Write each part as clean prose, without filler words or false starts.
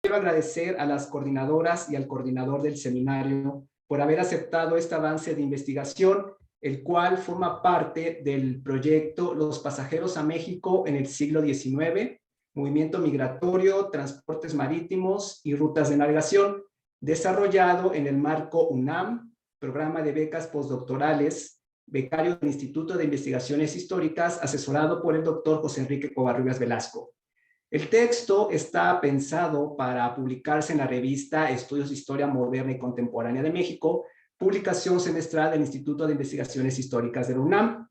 Quiero agradecer a las coordinadoras y al coordinador del seminario por haber aceptado este avance de investigación, el cual forma parte del proyecto Los pasajeros a México en el siglo XIX, movimiento migratorio, transportes marítimos y rutas de navegación, desarrollado en el marco UNAM, programa de becas postdoctorales, becario del Instituto de Investigaciones Históricas, asesorado por el doctor José Enrique Covarrubias Velasco. El texto está pensado para publicarse en la revista Estudios de Historia Moderna y Contemporánea de México, publicación semestral del Instituto de Investigaciones Históricas de la UNAM.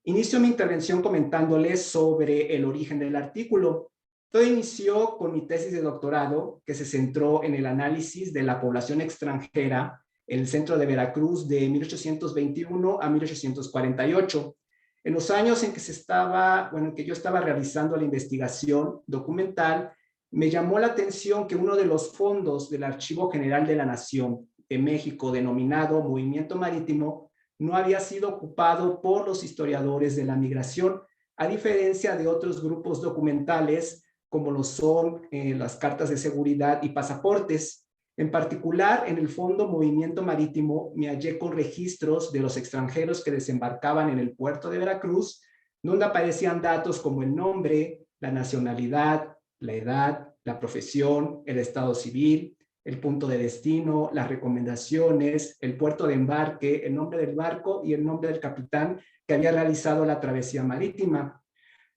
Inicio mi intervención comentándoles sobre el origen del artículo. Todo inició con mi tesis de doctorado, que se centró en el análisis de la población extranjera en el centro de Veracruz de 1821 a 1848. En los años en que yo estaba realizando la investigación documental, me llamó la atención que uno de los fondos del Archivo General de la Nación de México, denominado Movimiento Marítimo, no había sido ocupado por los historiadores de la migración, a diferencia de otros grupos documentales como lo son las cartas de seguridad y pasaportes. En particular, en el Fondo Movimiento Marítimo me hallé con registros de los extranjeros que desembarcaban en el puerto de Veracruz, donde aparecían datos como el nombre, la nacionalidad, la edad, la profesión, el estado civil, el punto de destino, las recomendaciones, el puerto de embarque, el nombre del barco y el nombre del capitán que había realizado la travesía marítima.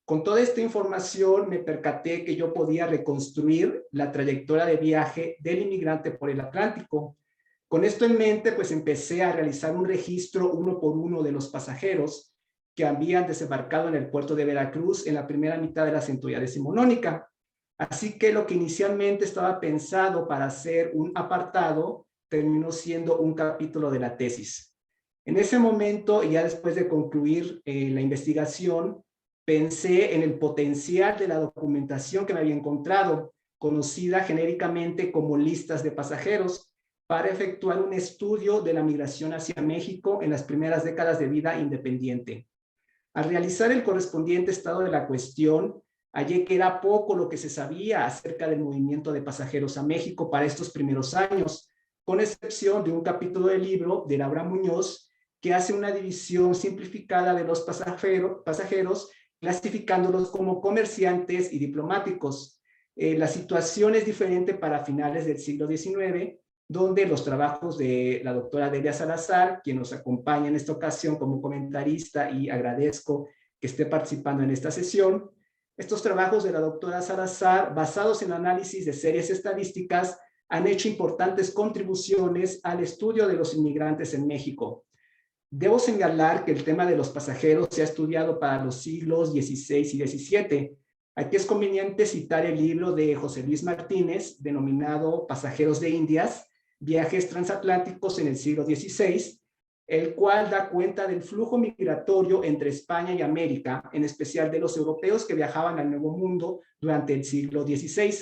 Con toda esta información me percaté que yo podía reconstruir la trayectoria de viaje del inmigrante por el Atlántico. Con esto en mente, pues empecé a realizar un registro uno por uno de los pasajeros que habían desembarcado en el puerto de Veracruz en la primera mitad de la centuria decimonónica. Así que lo que inicialmente estaba pensado para hacer un apartado terminó siendo un capítulo de la tesis. En ese momento, y ya después de concluir la investigación, pensé en el potencial de la documentación que me había encontrado, conocida genéricamente como listas de pasajeros, para efectuar un estudio de la migración hacia México en las primeras décadas de vida independiente. Al realizar el correspondiente estado de la cuestión, hallé que era poco lo que se sabía acerca del movimiento de pasajeros a México para estos primeros años, con excepción de un capítulo del libro de Laura Muñoz, que hace una división simplificada de los pasajeros clasificándolos como comerciantes y diplomáticos. La situación es diferente para finales del siglo XIX, donde los trabajos de la doctora Delia Salazar, quien nos acompaña en esta ocasión como comentarista y agradezco que esté participando en esta sesión, estos trabajos de la doctora Salazar, basados en análisis de series estadísticas, han hecho importantes contribuciones al estudio de los inmigrantes en México. Debo señalar que el tema de los pasajeros se ha estudiado para los siglos XVI y XVII. Aquí es conveniente citar el libro de José Luis Martínez, denominado Pasajeros de Indias, Viajes transatlánticos en el siglo XVI, el cual da cuenta del flujo migratorio entre España y América, en especial de los europeos que viajaban al Nuevo Mundo durante el siglo XVI.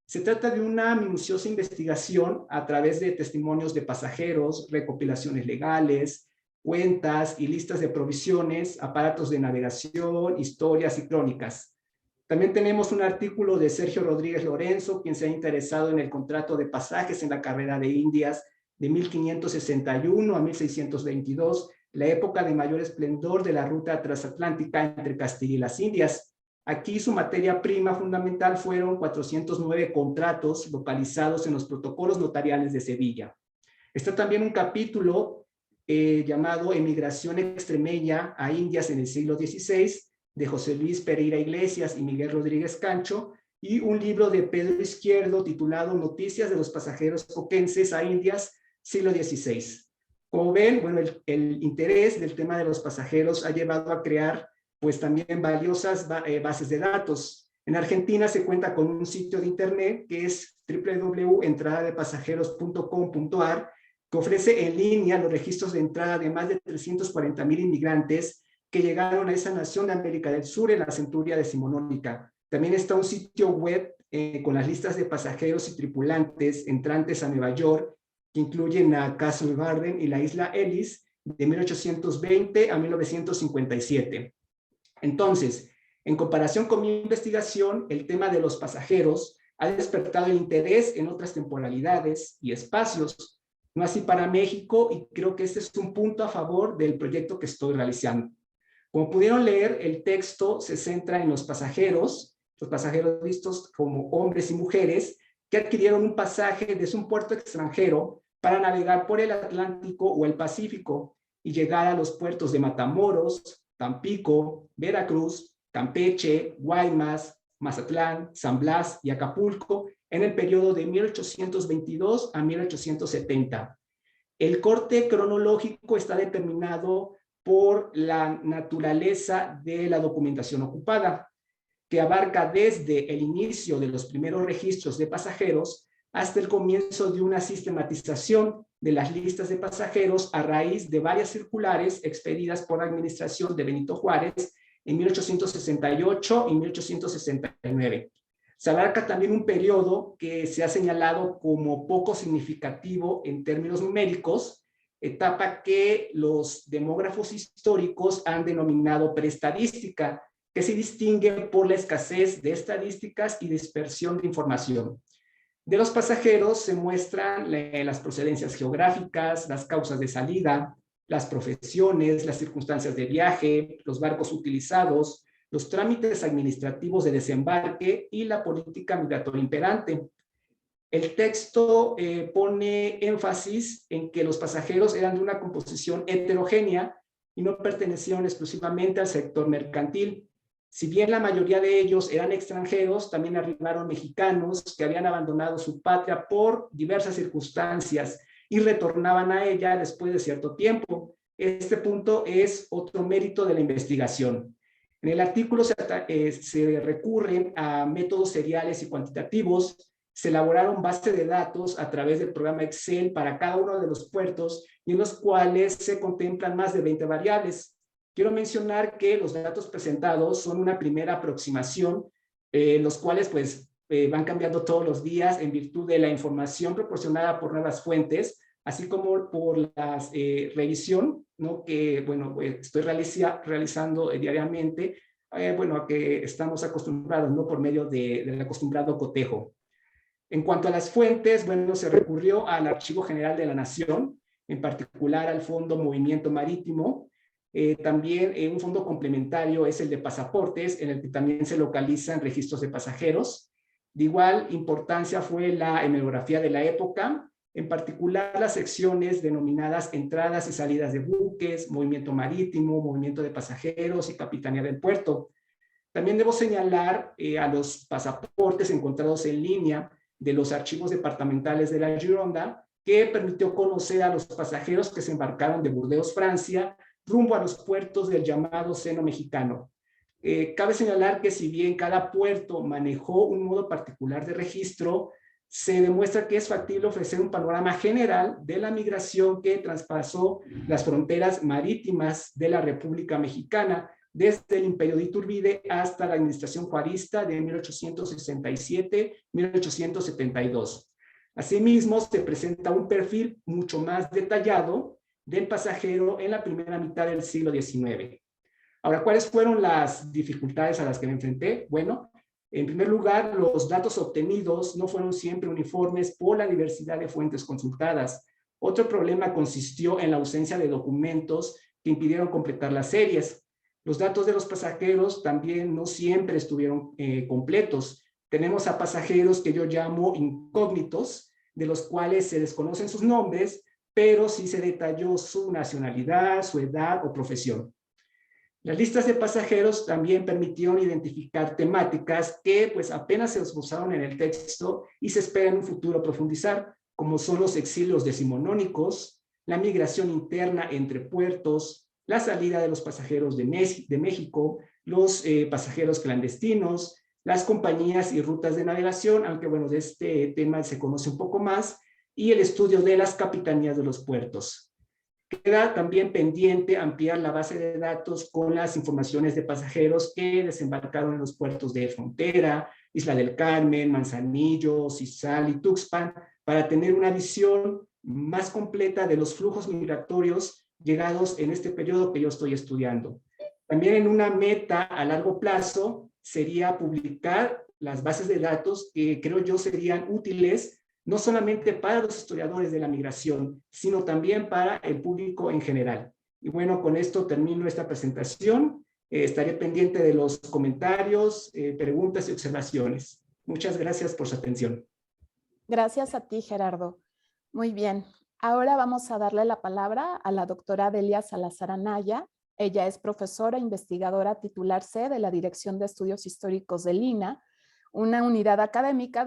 Se trata de una minuciosa investigación a través de testimonios de pasajeros, recopilaciones legales, cuentas y listas de provisiones, aparatos de navegación, historias y crónicas. También tenemos un artículo de Sergio Rodríguez Lorenzo, quien se ha interesado en el contrato de pasajes en la carrera de Indias de 1561 a 1622, la época de mayor esplendor de la ruta transatlántica entre Castilla y las Indias. Aquí su materia prima fundamental fueron 409 contratos localizados en los protocolos notariales de Sevilla. Está también un capítulo llamado Emigración extremeña a Indias en el siglo XVI, de José Luis Pereira Iglesias y Miguel Rodríguez Cancho, y un libro de Pedro Izquierdo titulado Noticias de los pasajeros coquenses a Indias, siglo XVI. Como ven, bueno, el interés del tema de los pasajeros ha llevado a crear pues también valiosas bases de datos. En Argentina se cuenta con un sitio de internet que es www.entradadepasajeros.com.ar, que ofrece en línea los registros de entrada de más de 340,000 inmigrantes que llegaron a esa nación de América del Sur en la centuria decimonónica. También está un sitio web con las listas de pasajeros y tripulantes entrantes a Nueva York, que incluyen a Castle Garden y la isla Ellis de 1820 a 1957. Entonces, en comparación con mi investigación, el tema de los pasajeros ha despertado el interés en otras temporalidades y espacios, no así para México, y creo que este es un punto a favor del proyecto que estoy realizando. Como pudieron leer, el texto se centra en los pasajeros vistos como hombres y mujeres que adquirieron un pasaje desde un puerto extranjero para navegar por el Atlántico o el Pacífico y llegar a los puertos de Matamoros, Tampico, Veracruz, Campeche, Guaymas, Mazatlán, San Blas y Acapulco en el periodo de 1822 a 1870. El corte cronológico está determinado por la naturaleza de la documentación ocupada, que abarca desde el inicio de los primeros registros de pasajeros hasta el comienzo de una sistematización de las listas de pasajeros a raíz de varias circulares expedidas por la administración de Benito Juárez en 1868 y 1869. Se abarca también un periodo que se ha señalado como poco significativo en términos numéricos, etapa que los demógrafos históricos han denominado preestadística, que se distingue por la escasez de estadísticas y dispersión de información. De los pasajeros se muestran las procedencias geográficas, las causas de salida, las profesiones, las circunstancias de viaje, los barcos utilizados, los trámites administrativos de desembarque y la política migratoria imperante. El texto pone énfasis en que los pasajeros eran de una composición heterogénea y no pertenecían exclusivamente al sector mercantil. Si bien la mayoría de ellos eran extranjeros, también arribaron mexicanos que habían abandonado su patria por diversas circunstancias y retornaban a ella después de cierto tiempo. Este punto es otro mérito de la investigación. En el artículo se recurren a métodos seriales y cuantitativos. Se elaboraron bases de datos a través del programa Excel para cada uno de los puertos y en los cuales se contemplan más de 20 variables. Quiero mencionar que los datos presentados son una primera aproximación, los cuales pues van cambiando todos los días en virtud de la información proporcionada por nuevas fuentes, así como por la revisión, ¿no? Que bueno, estoy realizando diariamente, bueno, a que estamos acostumbrados, ¿no? Por medio del acostumbrado cotejo. En cuanto a las fuentes, bueno, se recurrió al Archivo General de la Nación, en particular al Fondo Movimiento Marítimo. También un fondo complementario es el de pasaportes, en el que también se localizan registros de pasajeros. De igual importancia fue la hemerografía de la época, en particular las secciones denominadas entradas y salidas de buques, movimiento marítimo, movimiento de pasajeros y capitanía del puerto. También debo señalar a los pasaportes encontrados en línea de los archivos departamentales de la Gironda, que permitió conocer a los pasajeros que se embarcaron de Burdeos, Francia, rumbo a los puertos del llamado Seno Mexicano. Cabe señalar que si bien cada puerto manejó un modo particular de registro, se demuestra que es factible ofrecer un panorama general de la migración que traspasó las fronteras marítimas de la República Mexicana, desde el Imperio de Iturbide hasta la administración juarista de 1867-1872. Asimismo, se presenta un perfil mucho más detallado del pasajero en la primera mitad del siglo XIX. Ahora, ¿cuáles fueron las dificultades a las que me enfrenté? Bueno, en primer lugar, los datos obtenidos no fueron siempre uniformes por la diversidad de fuentes consultadas. Otro problema consistió en la ausencia de documentos que impidieron completar las series. Los datos de los pasajeros también no siempre estuvieron completos. Tenemos a pasajeros que yo llamo incógnitos, de los cuales se desconocen sus nombres, pero sí se detalló su nacionalidad, su edad o profesión. Las listas de pasajeros también permitieron identificar temáticas que pues apenas se esbozaron en el texto y se espera en un futuro profundizar, como son los exilios decimonónicos, la migración interna entre puertos, la salida de los pasajeros de México, los pasajeros clandestinos, las compañías y rutas de navegación, aunque bueno, de este tema se conoce un poco más, y el estudio de las capitanías de los puertos. Queda también pendiente ampliar la base de datos con las informaciones de pasajeros que desembarcaron en los puertos de Frontera, Isla del Carmen, Manzanillo, Zizal y Tuxpan, para tener una visión más completa de los flujos migratorios llegados en este periodo que yo estoy estudiando. También en una meta a largo plazo sería publicar las bases de datos que creo yo serían útiles no solamente para los historiadores de la migración, sino también para el público en general. Y bueno, con esto termino esta presentación. Estaré pendiente de los comentarios, preguntas y observaciones. Muchas gracias por su atención. Gracias a ti, Gerardo. Muy bien. Ahora vamos a darle la palabra a la doctora Delia Salazar Anaya. Ella es profesora e investigadora titular C de la Dirección de Estudios Históricos del INAH, una unidad académica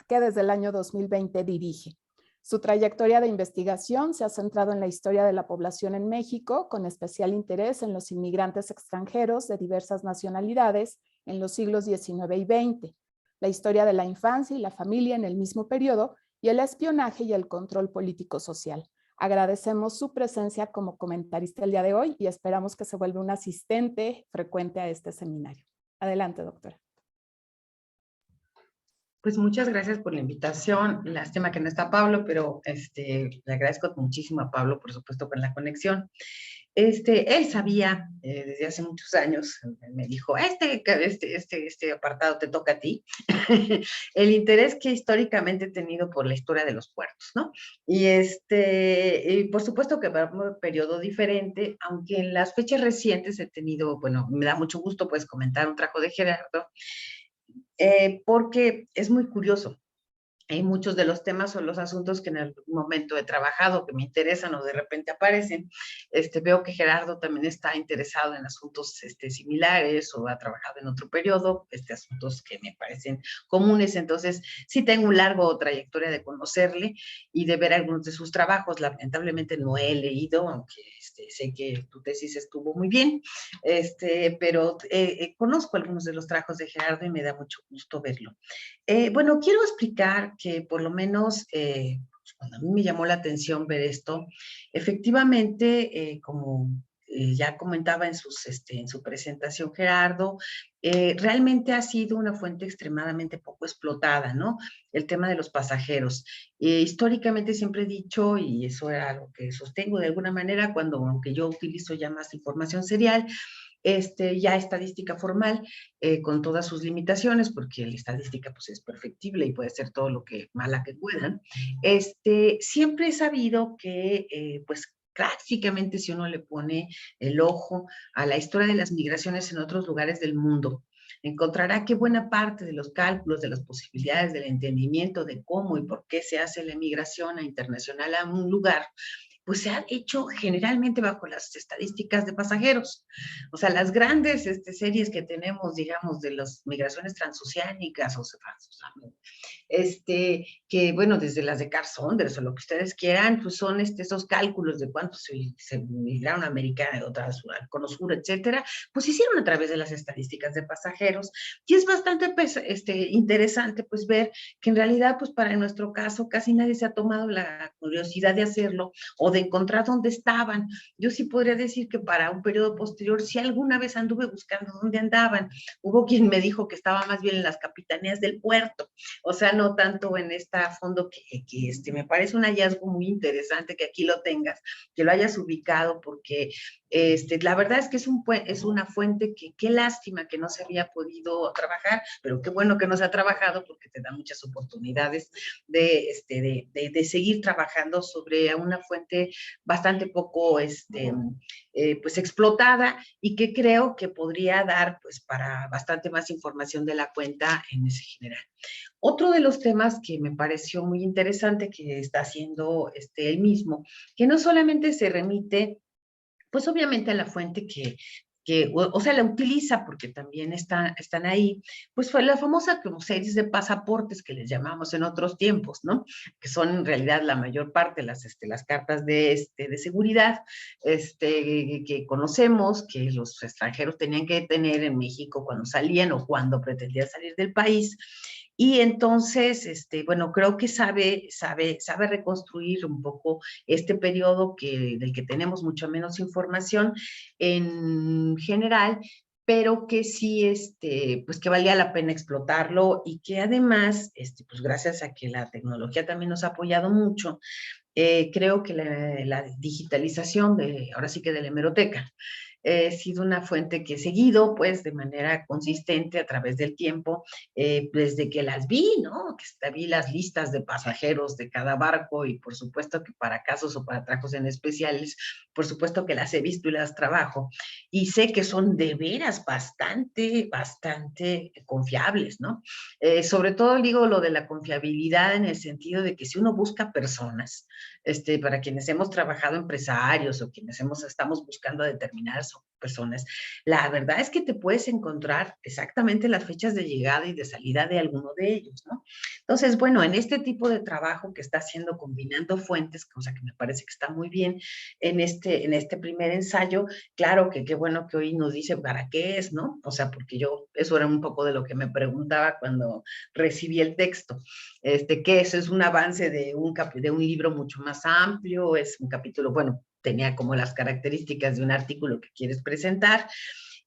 que desde el año 2020 dirige. Su trayectoria de investigación se ha centrado en la historia de la población en México, con especial interés en los inmigrantes extranjeros de diversas nacionalidades en los siglos XIX y XX, la historia de la infancia y la familia en el mismo periodo y el espionaje y el control político-social. Agradecemos su presencia como comentarista el día de hoy y esperamos que se vuelva un asistente frecuente a este seminario. Adelante, doctora. Pues muchas gracias por la invitación. Lástima que no está Pablo, pero le agradezco muchísimo a Pablo, por supuesto, por la conexión. Él sabía desde hace muchos años, me dijo, este apartado te toca a ti, el interés que históricamente he tenido por la historia de los puertos, ¿no? Y por supuesto que va un periodo diferente, aunque en las fechas recientes he tenido, bueno, me da mucho gusto pues comentar un trabajo de Gerardo, porque es muy curioso. Hay muchos de los temas o los asuntos que en algún momento he trabajado, que me interesan o de repente aparecen. Veo que Gerardo también está interesado en asuntos similares o ha trabajado en otro periodo, asuntos que me parecen comunes. Entonces, sí tengo un largo trayectoria de conocerle y de ver algunos de sus trabajos. Lamentablemente no he leído, aunque sé que tu tesis estuvo muy bien, pero conozco algunos de los trabajos de Gerardo y me da mucho gusto verlo. Bueno, quiero explicar que por lo menos cuando a mí me llamó la atención ver esto, efectivamente, como ya comentaba en su presentación Gerardo, realmente ha sido una fuente extremadamente poco explotada, ¿no? El tema de los pasajeros. Históricamente siempre he dicho, y eso era algo que sostengo de alguna manera, aunque yo utilizo ya más información serial, ya estadística formal, con todas sus limitaciones, porque la estadística pues es perfectible y puede ser todo lo que mala que puedan, siempre he sabido que pues prácticamente si uno le pone el ojo a la historia de las migraciones en otros lugares del mundo, encontrará que buena parte de los cálculos, de las posibilidades del entendimiento de cómo y por qué se hace la migración internacional a un lugar, pues se ha hecho generalmente bajo las estadísticas de pasajeros. O sea, las grandes series que tenemos, digamos, de las migraciones transoceánicas o que bueno, desde las de Carl Saunders o lo que ustedes quieran, pues son esos cálculos de cuántos se migraron a América, otras al Cono Sur, etcétera, pues se hicieron a través de las estadísticas de pasajeros. Y es bastante interesante pues ver que en realidad pues para nuestro caso casi nadie se ha tomado la curiosidad de hacerlo o de encontrar dónde estaban. Yo sí podría decir que para un periodo posterior, si alguna vez anduve buscando dónde andaban, hubo quien me dijo que estaba más bien en las capitanías del puerto, o sea, no tanto en a fondo, que me parece un hallazgo muy interesante que aquí lo tengas, que lo hayas ubicado, porque la verdad es que es una fuente que qué lástima que no se había podido trabajar, pero qué bueno que no se ha trabajado porque te da muchas oportunidades de seguir trabajando sobre una fuente bastante poco pues explotada y que creo que podría dar pues para bastante más información de la cuenta en ese general. Otro de los temas que me pareció muy interesante que está haciendo él mismo, que no solamente se remite pues obviamente a la fuente o sea, la utiliza porque también están ahí, pues fue la famosa como series de pasaportes que les llamamos en otros tiempos, ¿no? Que son en realidad la mayor parte las cartas de seguridad que conocemos, que los extranjeros tenían que tener en México cuando salían o cuando pretendían salir del país. Y entonces, bueno, creo que sabe reconstruir un poco este periodo del que tenemos mucho menos información en general, pero que sí, pues que valía la pena explotarlo y que además, pues gracias a que la tecnología también nos ha apoyado mucho, creo que la digitalización ahora sí que de la hemeroteca, He sido una fuente que he seguido, pues, de manera consistente a través del tiempo, desde que las vi, ¿no? Vi las listas de pasajeros de cada barco y por supuesto que para casos o para trabajos en especiales, por supuesto que las he visto y las trabajo. Y sé que son de veras bastante confiables, ¿no? Sobre todo digo lo de la confiabilidad en el sentido de que si uno busca personas, para quienes hemos trabajado empresarios o quienes estamos buscando a determinadas personas, la verdad es que te puedes encontrar exactamente las fechas de llegada y de salida de alguno de ellos, ¿no? Entonces, bueno, en este tipo de trabajo que está haciendo combinando fuentes, cosa que me parece que está muy bien en este primer ensayo, claro que qué bueno que hoy nos dice para qué es, ¿no? O sea, porque eso era un poco de lo que me preguntaba cuando recibí el texto. ¿Qué es? ¿Es un avance de un libro mucho más amplio? ¿Es un capítulo? Bueno, tenía como las características de un artículo que quieres presentar.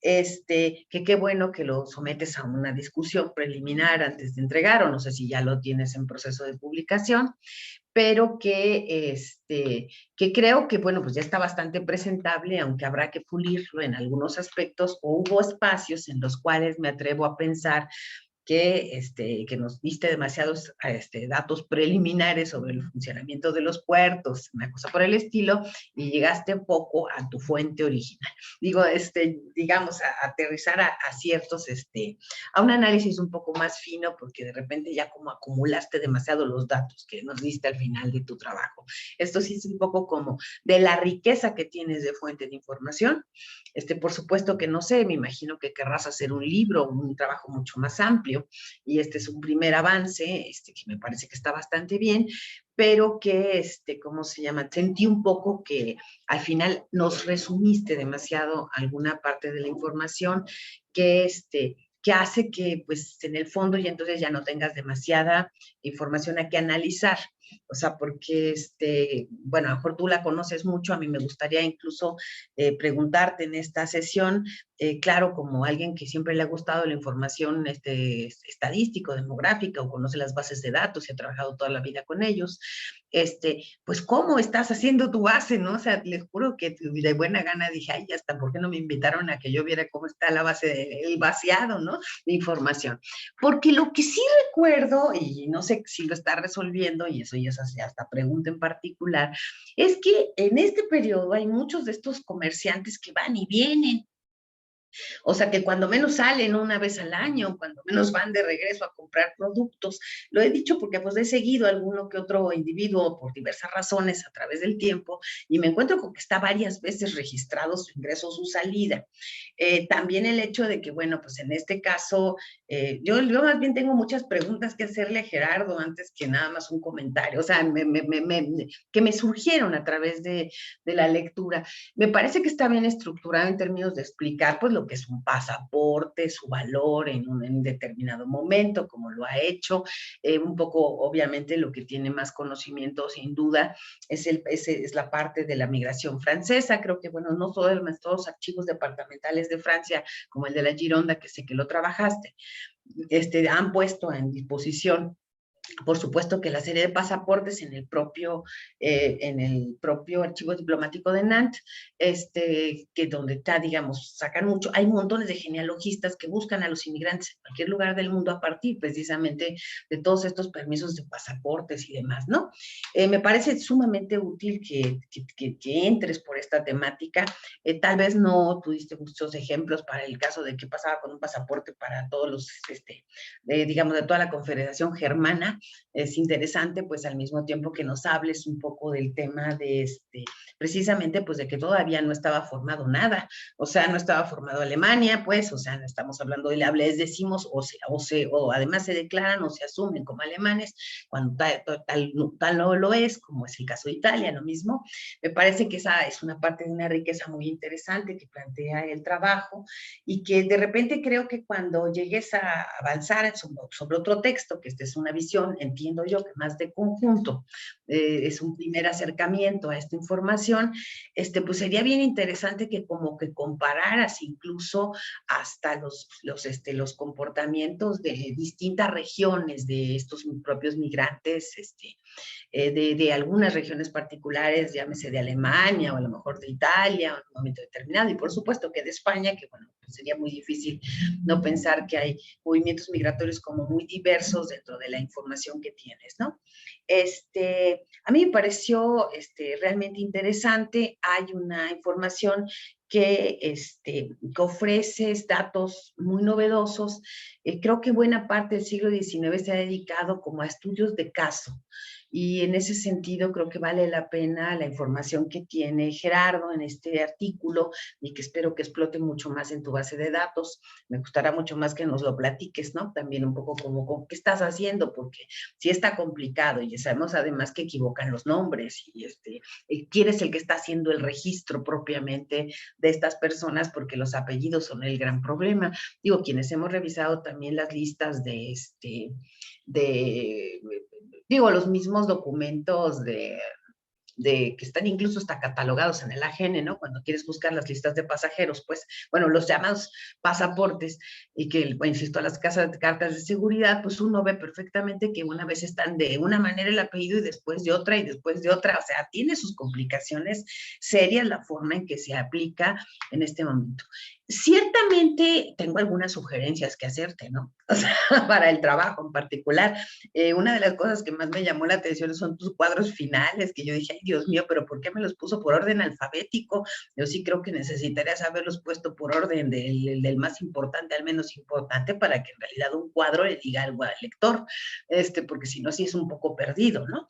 Que qué bueno que lo sometes a una discusión preliminar antes de entregar, o no sé si ya lo tienes en proceso de publicación, pero que creo que, bueno, pues ya está bastante presentable, aunque habrá que pulirlo en algunos aspectos, o hubo espacios en los cuales me atrevo a pensar que nos diste demasiados datos preliminares sobre el funcionamiento de los puertos, una cosa por el estilo, y llegaste poco a tu fuente original. Digo, digamos, a aterrizar a ciertos, a un análisis un poco más fino, porque de repente ya como acumulaste demasiado los datos que nos diste al final de tu trabajo. Esto sí es un poco como de la riqueza que tienes de fuente de información. Por supuesto que no sé, me imagino que querrás hacer un libro, un trabajo mucho más amplio, y este es un primer avance, que me parece que está bastante bien, pero que, ¿cómo se llama? Sentí un poco que al final nos resumiste demasiado alguna parte de la información que hace que, pues, en el fondo, y entonces ya no tengas demasiada información a que analizar. O sea, porque, bueno, a lo mejor tú la conoces mucho, a mí me gustaría incluso preguntarte en esta sesión, claro, como alguien que siempre le ha gustado la información estadística, demográfica, o conoce las bases de datos y ha trabajado toda la vida con ellos, pues, ¿cómo estás haciendo tu base, no? O sea, les juro que de buena gana dije, ay, hasta, ¿por qué no me invitaron a que yo viera cómo está la base, el vaciado, ¿no? De información. Porque lo que sí recuerdo, y no sé si lo está resolviendo, y eso ya es hasta pregunta en particular, es que en este periodo hay muchos de estos comerciantes que van y vienen. O sea, que cuando menos salen una vez al año, cuando menos van de regreso a comprar productos. Lo he dicho porque pues he seguido a alguno que otro individuo por diversas razones a través del tiempo y me encuentro con que está varias veces registrado su ingreso o su salida. También el hecho de que, bueno, pues en este caso, yo más bien tengo muchas preguntas que hacerle a Gerardo antes que nada más un comentario, o sea, que me surgieron a través de la lectura. Me parece que está bien estructurado en términos de explicar pues lo que es un pasaporte, su valor en un determinado momento, como lo ha hecho. Un poco, obviamente, lo que tiene más conocimiento, sin duda, es la parte de la migración francesa. Creo que, bueno, no todos los archivos departamentales de Francia, como el de la Gironda, que sé que lo trabajaste, han puesto en disposición, por supuesto, que la serie de pasaportes en el propio archivo diplomático de Nantes, que donde está, digamos, sacan mucho, hay montones de genealogistas que buscan a los inmigrantes en cualquier lugar del mundo a partir precisamente de todos estos permisos de pasaportes y demás, ¿no? Me parece sumamente útil que entres por esta temática. Tal vez no tuviste muchos ejemplos para el caso de qué pasaba con un pasaporte para todos los, digamos, de toda la Confederación Germana. Es interesante, pues, al mismo tiempo que nos hables un poco del tema de precisamente, pues, de que todavía no estaba formado nada, o sea, no estaba formado Alemania, pues, o sea, no estamos hablando de hables, decimos, o además se declaran o se asumen como alemanes, cuando tal no lo es, como es el caso de Italia, lo mismo. Me parece que esa es una parte de una riqueza muy interesante que plantea el trabajo, y que de repente creo que cuando llegues a avanzar sobre otro texto, que esta es una visión, entiendo yo, que más de conjunto, es un primer acercamiento a esta información, pues sería bien interesante que como que compararas incluso hasta los comportamientos de distintas regiones de estos propios migrantes de algunas regiones particulares, llámese de Alemania o a lo mejor de Italia en un momento determinado, y por supuesto que de España, que bueno, pues sería muy difícil no pensar que hay movimientos migratorios como muy diversos dentro de la información que tienes, ¿no? A mí me pareció realmente interesante. Hay una información que ofrece datos muy novedosos. Creo que buena parte del siglo XIX se ha dedicado como a estudios de caso, y en ese sentido creo que vale la pena la información que tiene Gerardo en este artículo, y que espero que explote mucho más en tu base de datos. Me gustará mucho más que nos lo platiques, ¿no? También un poco como qué estás haciendo, porque sí está complicado, y ya sabemos además que equivocan los nombres, y quién es el que está haciendo el registro propiamente de estas personas, porque los apellidos son el gran problema. Digo, quienes hemos revisado también las listas digo, los mismos documentos que están incluso hasta catalogados en el AGN, ¿no? Cuando quieres buscar las listas de pasajeros, pues, bueno, los llamados pasaportes, y que, bueno, insisto, a las cartas de seguridad, pues uno ve perfectamente que una vez están de una manera el apellido y después de otra, o sea, tiene sus complicaciones serias la forma en que se aplica en este momento. Ciertamente tengo algunas sugerencias que hacerte, ¿no? O sea, para el trabajo en particular. Una de las cosas que más me llamó la atención son tus cuadros finales, que yo dije, ay, Dios mío, pero ¿por qué me los puso por orden alfabético? Yo sí creo que necesitarías haberlos puesto por orden del más importante al menos importante, para que en realidad un cuadro le diga algo al lector, porque si no, sí es un poco perdido, ¿no?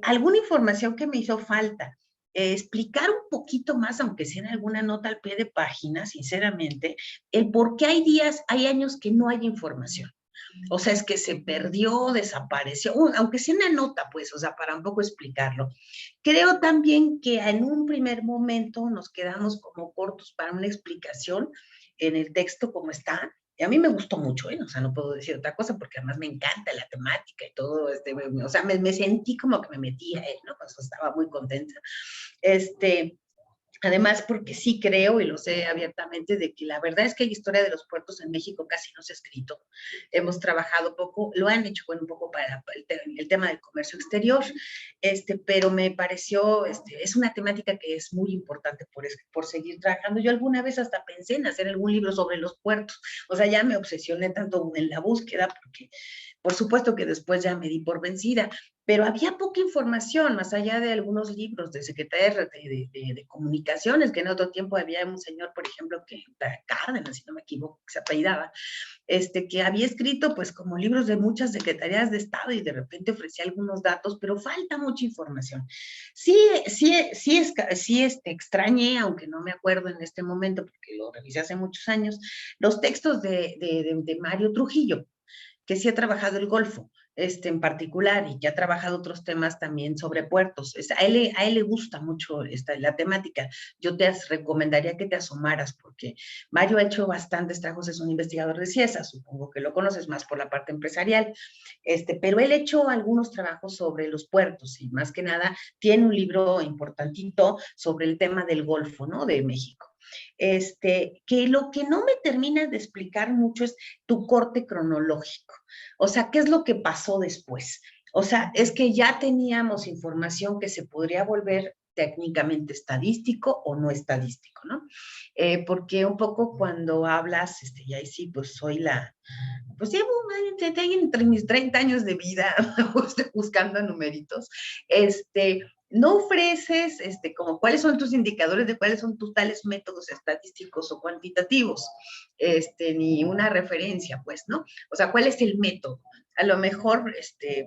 Alguna información que me hizo falta. Explicar un poquito más, aunque sea en alguna nota al pie de página, sinceramente, el por qué hay años que no hay información. O sea, es que se perdió, desapareció, aunque sea una nota, pues, o sea, para un poco explicarlo. Creo también que en un primer momento nos quedamos como cortos para una explicación en el texto como está. Y a mí me gustó mucho, ¿eh? O sea, no puedo decir otra cosa, porque además me encanta la temática y todo, o sea, me sentí como que me metía, ¿no? Pues estaba muy contenta. Además, porque sí creo, y lo sé abiertamente, de que la verdad es que la historia de los puertos en México casi no se ha escrito. Hemos trabajado poco, lo han hecho, bueno, un poco para el tema del comercio exterior, pero me pareció, es una temática que es muy importante por seguir trabajando. Yo alguna vez hasta pensé en hacer algún libro sobre los puertos. O sea, ya me obsesioné tanto en la búsqueda, porque por supuesto que después ya me di por vencida, pero había poca información, más allá de algunos libros de secretarias de comunicaciones, que en otro tiempo había un señor, por ejemplo, que Cárdenas, si no me equivoco, que se apellidaba, que había escrito pues como libros de muchas secretarías de Estado, y de repente ofrecía algunos datos, pero falta mucha información. Sí, extrañé, aunque no me acuerdo en este momento, porque lo revisé hace muchos años, los textos de Mario Trujillo, que sí ha trabajado el Golfo, en particular, y que ha trabajado otros temas también sobre puertos. A él le gusta mucho la temática. Yo te recomendaría que te asomaras, porque Mario ha hecho bastantes trabajos, es un investigador de CIESA, supongo que lo conoces más por la parte empresarial, pero él ha hecho algunos trabajos sobre los puertos, y más que nada tiene un libro importantito sobre el tema del Golfo, ¿no?, de México. Que lo que no me termina de explicar mucho es tu corte cronológico. O sea, ¿qué es lo que pasó después? O sea, es que ya teníamos información que se podría volver técnicamente estadístico o no estadístico, ¿no? Porque un poco cuando hablas, y ahí sí, pues pues llevo entre mis 30 años de vida buscando numeritos, no ofreces como cuáles son tus indicadores de cuáles son tus tales métodos estadísticos o cuantitativos, ni una referencia, pues, ¿no? O sea, ¿cuál es el método? A lo mejor,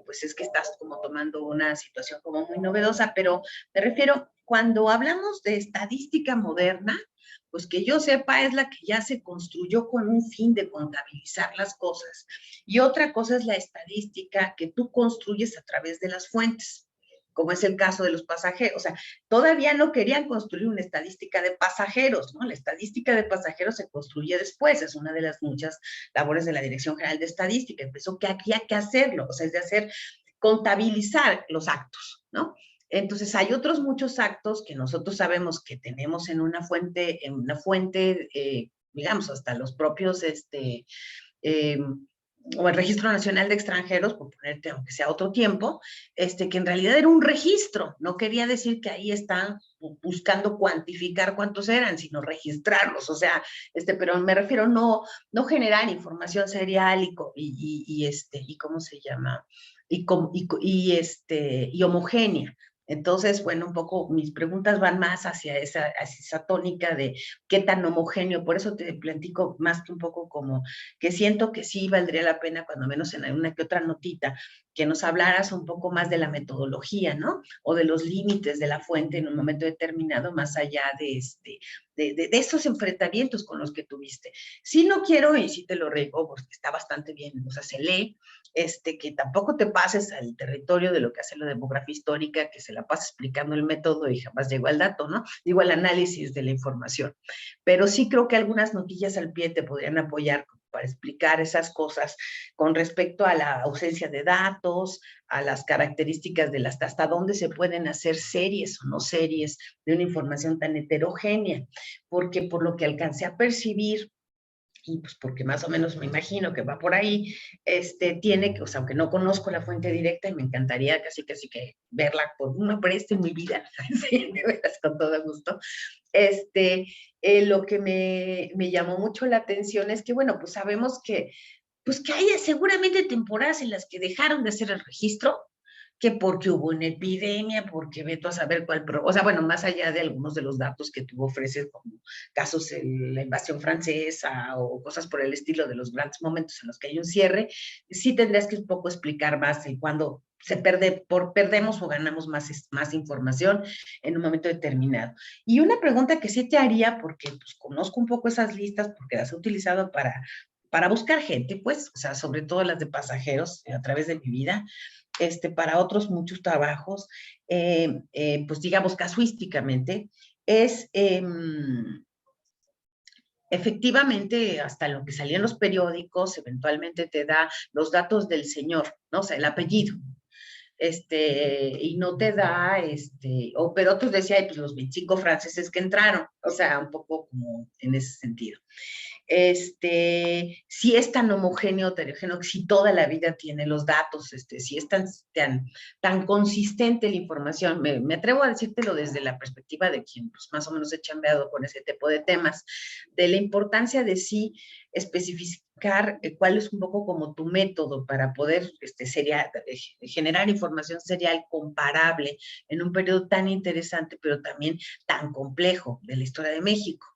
pues es que estás como tomando una situación como muy novedosa, pero me refiero, cuando hablamos de estadística moderna, pues que yo sepa es la que ya se construyó con un fin de contabilizar las cosas. Y otra cosa es la estadística que tú construyes a través de las fuentes, como es el caso de los pasajeros. O sea, todavía no querían construir una estadística de pasajeros, ¿no? La estadística de pasajeros se construye después, es una de las muchas labores de la Dirección General de Estadística. Empezó que había que hacerlo, o sea, es de contabilizar los actos, ¿no? Entonces, hay otros muchos actos que nosotros sabemos que tenemos en una fuente, digamos, hasta los propios o el Registro Nacional de Extranjeros, por ponerte aunque sea otro tiempo, que en realidad era un registro, no quería decir que ahí están buscando cuantificar cuántos eran, sino registrarlos, o sea, pero me refiero no generar información serial y ¿cómo se llama? Y homogénea. Entonces, bueno, un poco mis preguntas van más hacia esa tónica de qué tan homogéneo, por eso te platico más que un poco como que siento que sí valdría la pena, cuando menos en una que otra notita, que nos hablaras un poco más de la metodología, ¿no? O de los límites de la fuente en un momento determinado, más allá de estos enfrentamientos con los que tuviste. Sí no quiero, y sí te lo riego, porque está bastante bien, o sea, se lee, que tampoco te pases al territorio de lo que hace la demografía histórica, que se la pasa explicando el método y jamás llegó al dato, ¿no? Digo, al análisis de la información. Pero sí creo que algunas notillas al pie te podrían apoyar para explicar esas cosas con respecto a la ausencia de datos, a las características de hasta dónde se pueden hacer series o no series de una información tan heterogénea, porque por lo que alcancé a percibir, y pues porque más o menos me imagino que va por ahí, tiene que, o sea, aunque no conozco la fuente directa y me encantaría casi que verla por una presta en mi vida, sí, de veras, con todo gusto, lo que me llamó mucho la atención es que, bueno, pues sabemos pues que hay seguramente temporadas en las que dejaron de hacer el registro, que porque hubo una epidemia, porque veto a saber cuál, o sea, bueno, más allá de algunos de los datos que tú ofreces, como casos de la invasión francesa o cosas por el estilo de los grandes momentos en los que hay un cierre, sí tendrías que un poco explicar más de cuándo perdemos o ganamos más información en un momento determinado. Y una pregunta que sí te haría, porque pues, conozco un poco esas listas, porque las he utilizado para buscar gente, pues, o sea, sobre todo las de pasajeros a través de mi vida, para otros muchos trabajos, pues digamos casuísticamente, es efectivamente, hasta lo que salía en los periódicos, eventualmente te da los datos del señor, ¿no? O sea, el apellido. Y no te da, pero otros decían, pues los 25 franceses que entraron, o sea, un poco como en ese sentido. Si es tan homogéneo, heterogéneo, si toda la vida tiene los datos, si es tan consistente la información, me atrevo a decírtelo desde la perspectiva de quien pues, más o menos he chambeado con ese tipo de temas, de la importancia de sí especificar cuál es un poco como tu método para poder generar información serial comparable en un periodo tan interesante, pero también tan complejo de la historia de México,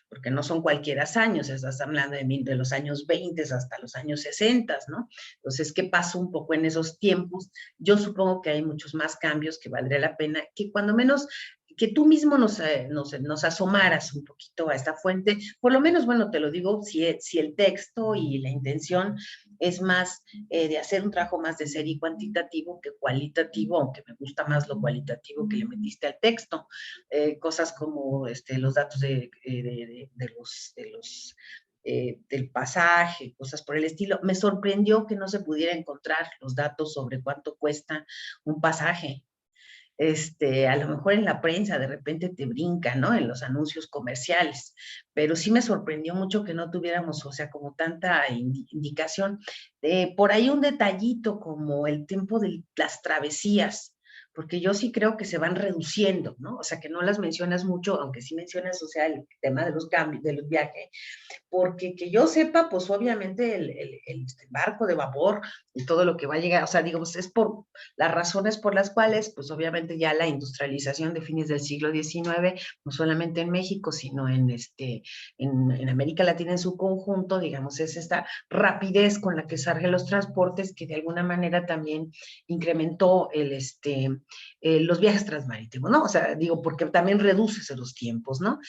porque no son cualquiera años, estás hablando de los años 20 hasta los años 60, ¿no? Entonces, ¿qué pasó un poco en esos tiempos? Yo supongo que hay muchos más cambios que valdría la pena que cuando menos que tú mismo nos asomaras un poquito a esta fuente, por lo menos, bueno, te lo digo, si el texto y la intención es más de hacer un trabajo más de serie cuantitativo que cualitativo, aunque me gusta más lo cualitativo que le metiste al texto, cosas como los datos del pasaje, cosas por el estilo. Me sorprendió que no se pudiera encontrar los datos sobre cuánto cuesta un pasaje. A lo mejor en la prensa de repente te brinca, ¿no? En los anuncios comerciales, pero sí me sorprendió mucho que no tuviéramos, o sea, como tanta indicación. Por ahí un detallito como el tiempo de las travesías, porque yo sí creo que se van reduciendo, ¿no? O sea, que no las mencionas mucho, aunque sí mencionas, o sea, el tema de los cambios, de los viajes, porque que yo sepa, pues obviamente el barco de vapor y todo lo que va a llegar, o sea, digo, pues es por las razones por las cuales, pues obviamente ya la industrialización de fines del siglo XIX, no solamente en México, sino en América Latina en su conjunto, digamos, es esta rapidez con la que surgen los transportes que de alguna manera también incrementó los viajes transmarítimos, ¿no? O sea, digo, porque también reduces los tiempos, ¿no?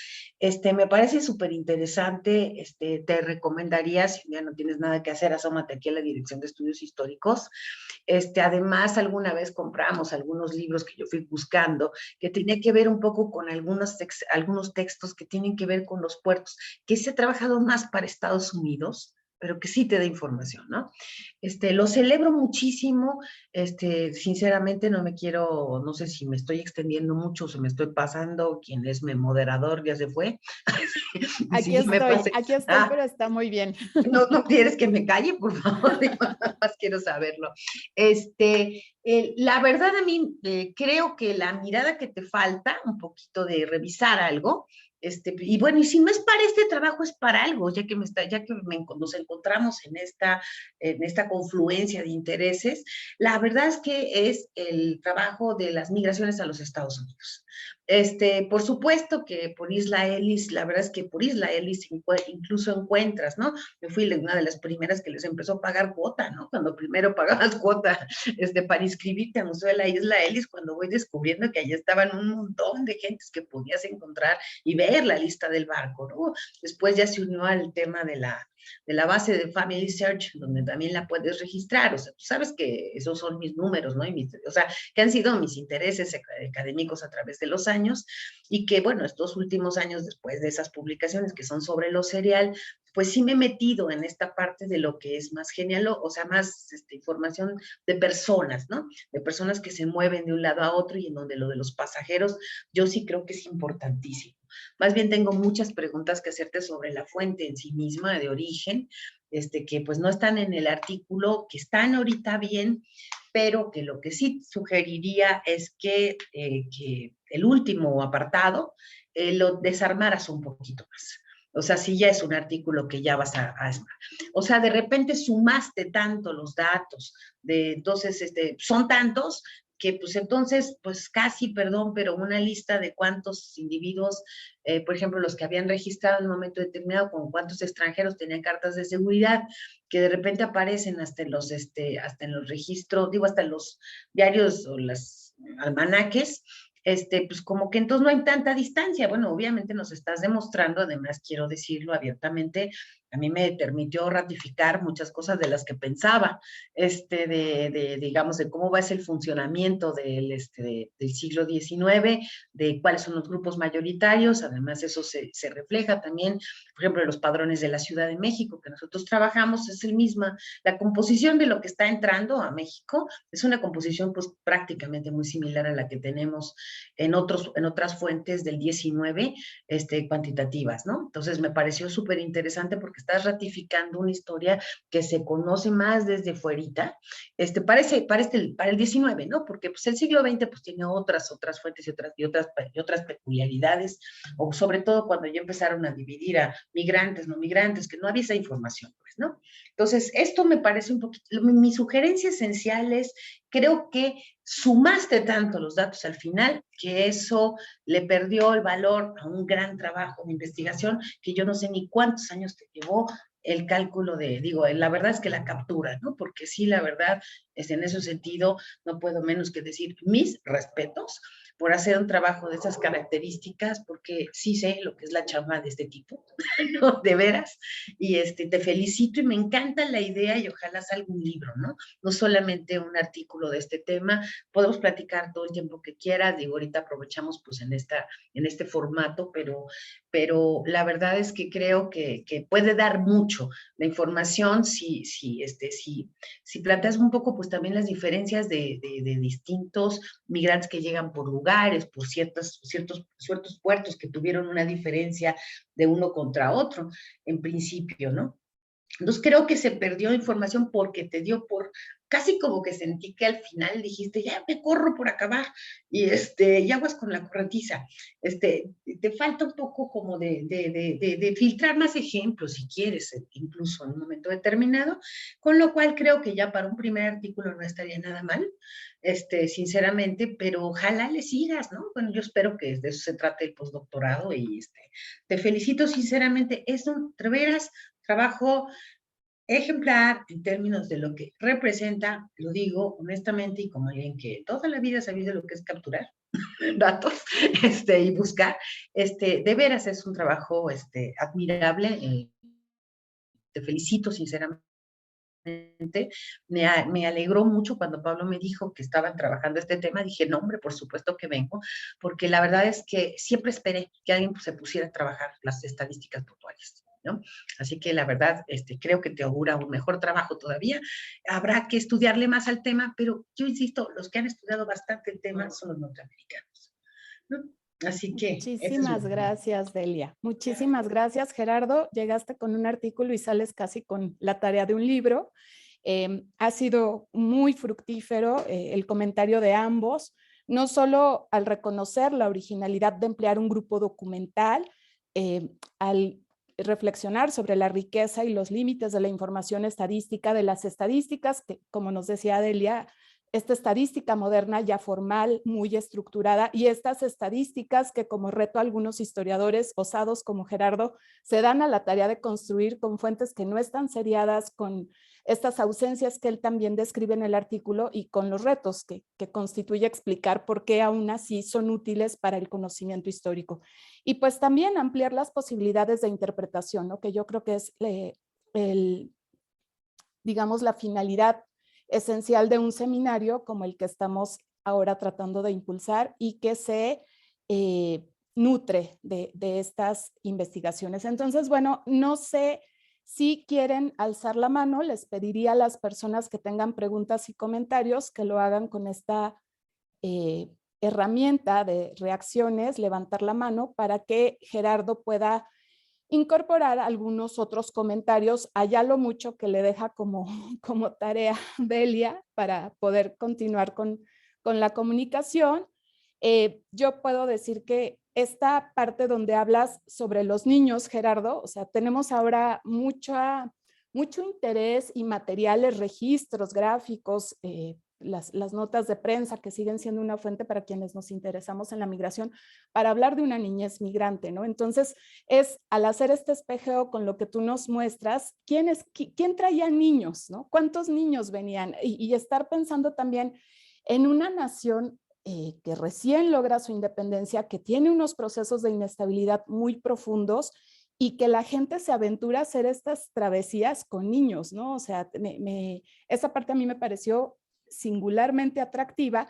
Me parece súper interesante, te recomendaría, si ya no tienes nada que hacer, asómate aquí a la Dirección de Estudios Históricos. Además, alguna vez compramos algunos libros que yo fui buscando, que tenía que ver un poco con algunos textos que tienen que ver con los puertos, que se ha trabajado más para Estados Unidos, pero que sí te dé información, ¿no? Lo celebro muchísimo, sinceramente no sé si me estoy extendiendo mucho, o se me estoy pasando, quien es mi moderador ya se fue. Aquí Sí, me pasé. estoy, pero está muy bien. No quieres que me calle, por favor, nada más quiero saberlo. La verdad a mí creo que la mirada que te falta, un poquito de revisar algo, y bueno, y si no es para este trabajo, es para algo, nos encontramos en esta confluencia de intereses, la verdad es que es el trabajo de las migraciones a los Estados Unidos. Por supuesto que por Isla Ellis, la verdad es que por Isla Ellis incluso encuentras, ¿no? Yo fui una de las primeras que les empezó a pagar cuota, ¿no? Cuando primero pagabas cuota para inscribirte al Museo de la Isla Ellis, cuando voy descubriendo que allá estaban un montón de gentes que podías encontrar y ver la lista del barco, ¿no? Después ya se unió al tema de la base de Family Search, donde también la puedes registrar. O sea, tú sabes que esos son mis números, ¿no? O sea, que han sido mis intereses académicos a través de los años y que, bueno, estos últimos años, después de esas publicaciones que son sobre lo cereal, pues sí me he metido en esta parte de lo que es más genial, o sea, más información de personas, ¿no? De personas que se mueven de un lado a otro y en donde lo de los pasajeros, yo sí creo que es importantísimo. Más bien tengo muchas preguntas que hacerte sobre la fuente en sí misma, de origen, que pues no están en el artículo, que están ahorita bien, pero que lo que sí sugeriría es que el último apartado lo desarmaras un poquito más. O sea, si ya es un artículo que ya vas a o sea, de repente sumaste tanto los datos, entonces son tantos que pues entonces, pues casi, perdón, pero una lista de cuántos individuos, por ejemplo, los que habían registrado en un momento determinado, con cuántos extranjeros tenían cartas de seguridad, que de repente aparecen hasta en los registros, digo, hasta en los diarios o las almanaques, pues como que entonces no hay tanta distancia. Bueno, obviamente nos estás demostrando, además quiero decirlo abiertamente, a mí me permitió ratificar muchas cosas de las que pensaba, digamos, de cómo va a ser el funcionamiento del siglo XIX, de cuáles son los grupos mayoritarios, además eso se refleja también, por ejemplo, en los padrones de la Ciudad de México, que nosotros trabajamos, es el misma, la composición de lo que está entrando a México es una composición pues prácticamente muy similar a la que tenemos en otras fuentes del 19, cuantitativas, ¿no? Entonces me pareció súper interesante porque estás ratificando una historia que se conoce más desde fuerita, para el 19, ¿no? Porque pues el siglo XX pues tiene otras fuentes y otras peculiaridades, o sobre todo cuando ya empezaron a dividir a migrantes, no migrantes, que no había esa información, pues, ¿no? Entonces, esto me parece un poquito, mi sugerencia esencial es, creo que sumaste tanto los datos al final que eso le perdió el valor a un gran trabajo de investigación que yo no sé ni cuántos años te llevó el cálculo la verdad es que la captura, ¿no? Porque sí, la verdad, en ese sentido, no puedo menos que decir mis respetos por hacer un trabajo de esas características, porque sí sé lo que es la chamba de este tipo, ¿no? De veras, y te felicito y me encanta la idea y ojalá salga un libro, ¿no? No solamente un artículo de este tema, podemos platicar todo el tiempo que quieras, digo, ahorita aprovechamos pues en este formato, pero la verdad es que creo que puede dar mucho la información si planteas un poco pues también las diferencias de distintos migrantes que llegan por lugares, por ciertos puertos que tuvieron una diferencia de uno contra otro, en principio, ¿no? Entonces creo que se perdió información porque te dio casi como que sentí que al final dijiste, ya me corro por acabar, y aguas con la corretiza. Te falta un poco como de filtrar más ejemplos, si quieres, incluso en un momento determinado, con lo cual creo que ya para un primer artículo no estaría nada mal, sinceramente, pero ojalá le sigas, ¿no? Bueno, yo espero que de eso se trate el postdoctorado y te felicito sinceramente, es un trabajo ejemplar en términos de lo que representa, lo digo honestamente y como alguien que toda la vida ha sabido lo que es capturar datos y buscar, de veras es un trabajo admirable, te felicito sinceramente. Me alegró mucho cuando Pablo me dijo que estaban trabajando este tema, dije, no hombre, por supuesto que vengo, porque la verdad es que siempre esperé que alguien se pusiera a trabajar las estadísticas puntuales. ¿no? Así que la verdad, creo que te augura un mejor trabajo todavía. Habrá que estudiarle más al tema, pero yo insisto, los que han estudiado bastante el tema son los norteamericanos, ¿no? Así que ese es Muchísimas gracias, Delia. Muchísimas gracias, Gerardo. Llegaste con un artículo y sales casi con la tarea de un libro. Ha sido muy fructífero el comentario de ambos, no solo al reconocer la originalidad de emplear un grupo documental, al reflexionar sobre la riqueza y los límites de la información estadística, de las estadísticas, que como nos decía Delia, esta estadística moderna ya formal, muy estructurada, y estas estadísticas que como reto a algunos historiadores osados como Gerardo se dan a la tarea de construir con fuentes que no están seriadas, con estas ausencias que él también describe en el artículo y con los retos que constituye explicar por qué aún así son útiles para el conocimiento histórico. Y pues también ampliar las posibilidades de interpretación, ¿no? Que yo creo que es digamos, la finalidad esencial de un seminario como el que estamos ahora tratando de impulsar y que se nutre de estas investigaciones. Entonces, bueno, no sé si quieren alzar la mano, les pediría a las personas que tengan preguntas y comentarios que lo hagan con esta herramienta de reacciones, levantar la mano para que Gerardo pueda incorporar algunos otros comentarios, allá lo mucho que le deja como tarea Delia para poder continuar con la comunicación. Yo puedo decir que esta parte donde hablas sobre los niños, Gerardo, o sea, tenemos ahora mucho interés y materiales, registros, gráficos, las notas de prensa que siguen siendo una fuente para quienes nos interesamos en la migración, para hablar de una niñez migrante, ¿no? Entonces, al hacer este espejeo con lo que tú nos muestras, ¿quién traía niños, ¿no? ¿Cuántos niños venían? Y estar pensando también en una nación que recién logra su independencia, que tiene unos procesos de inestabilidad muy profundos y que la gente se aventura a hacer estas travesías con niños, ¿no? O sea, esa parte a mí me pareció singularmente atractiva.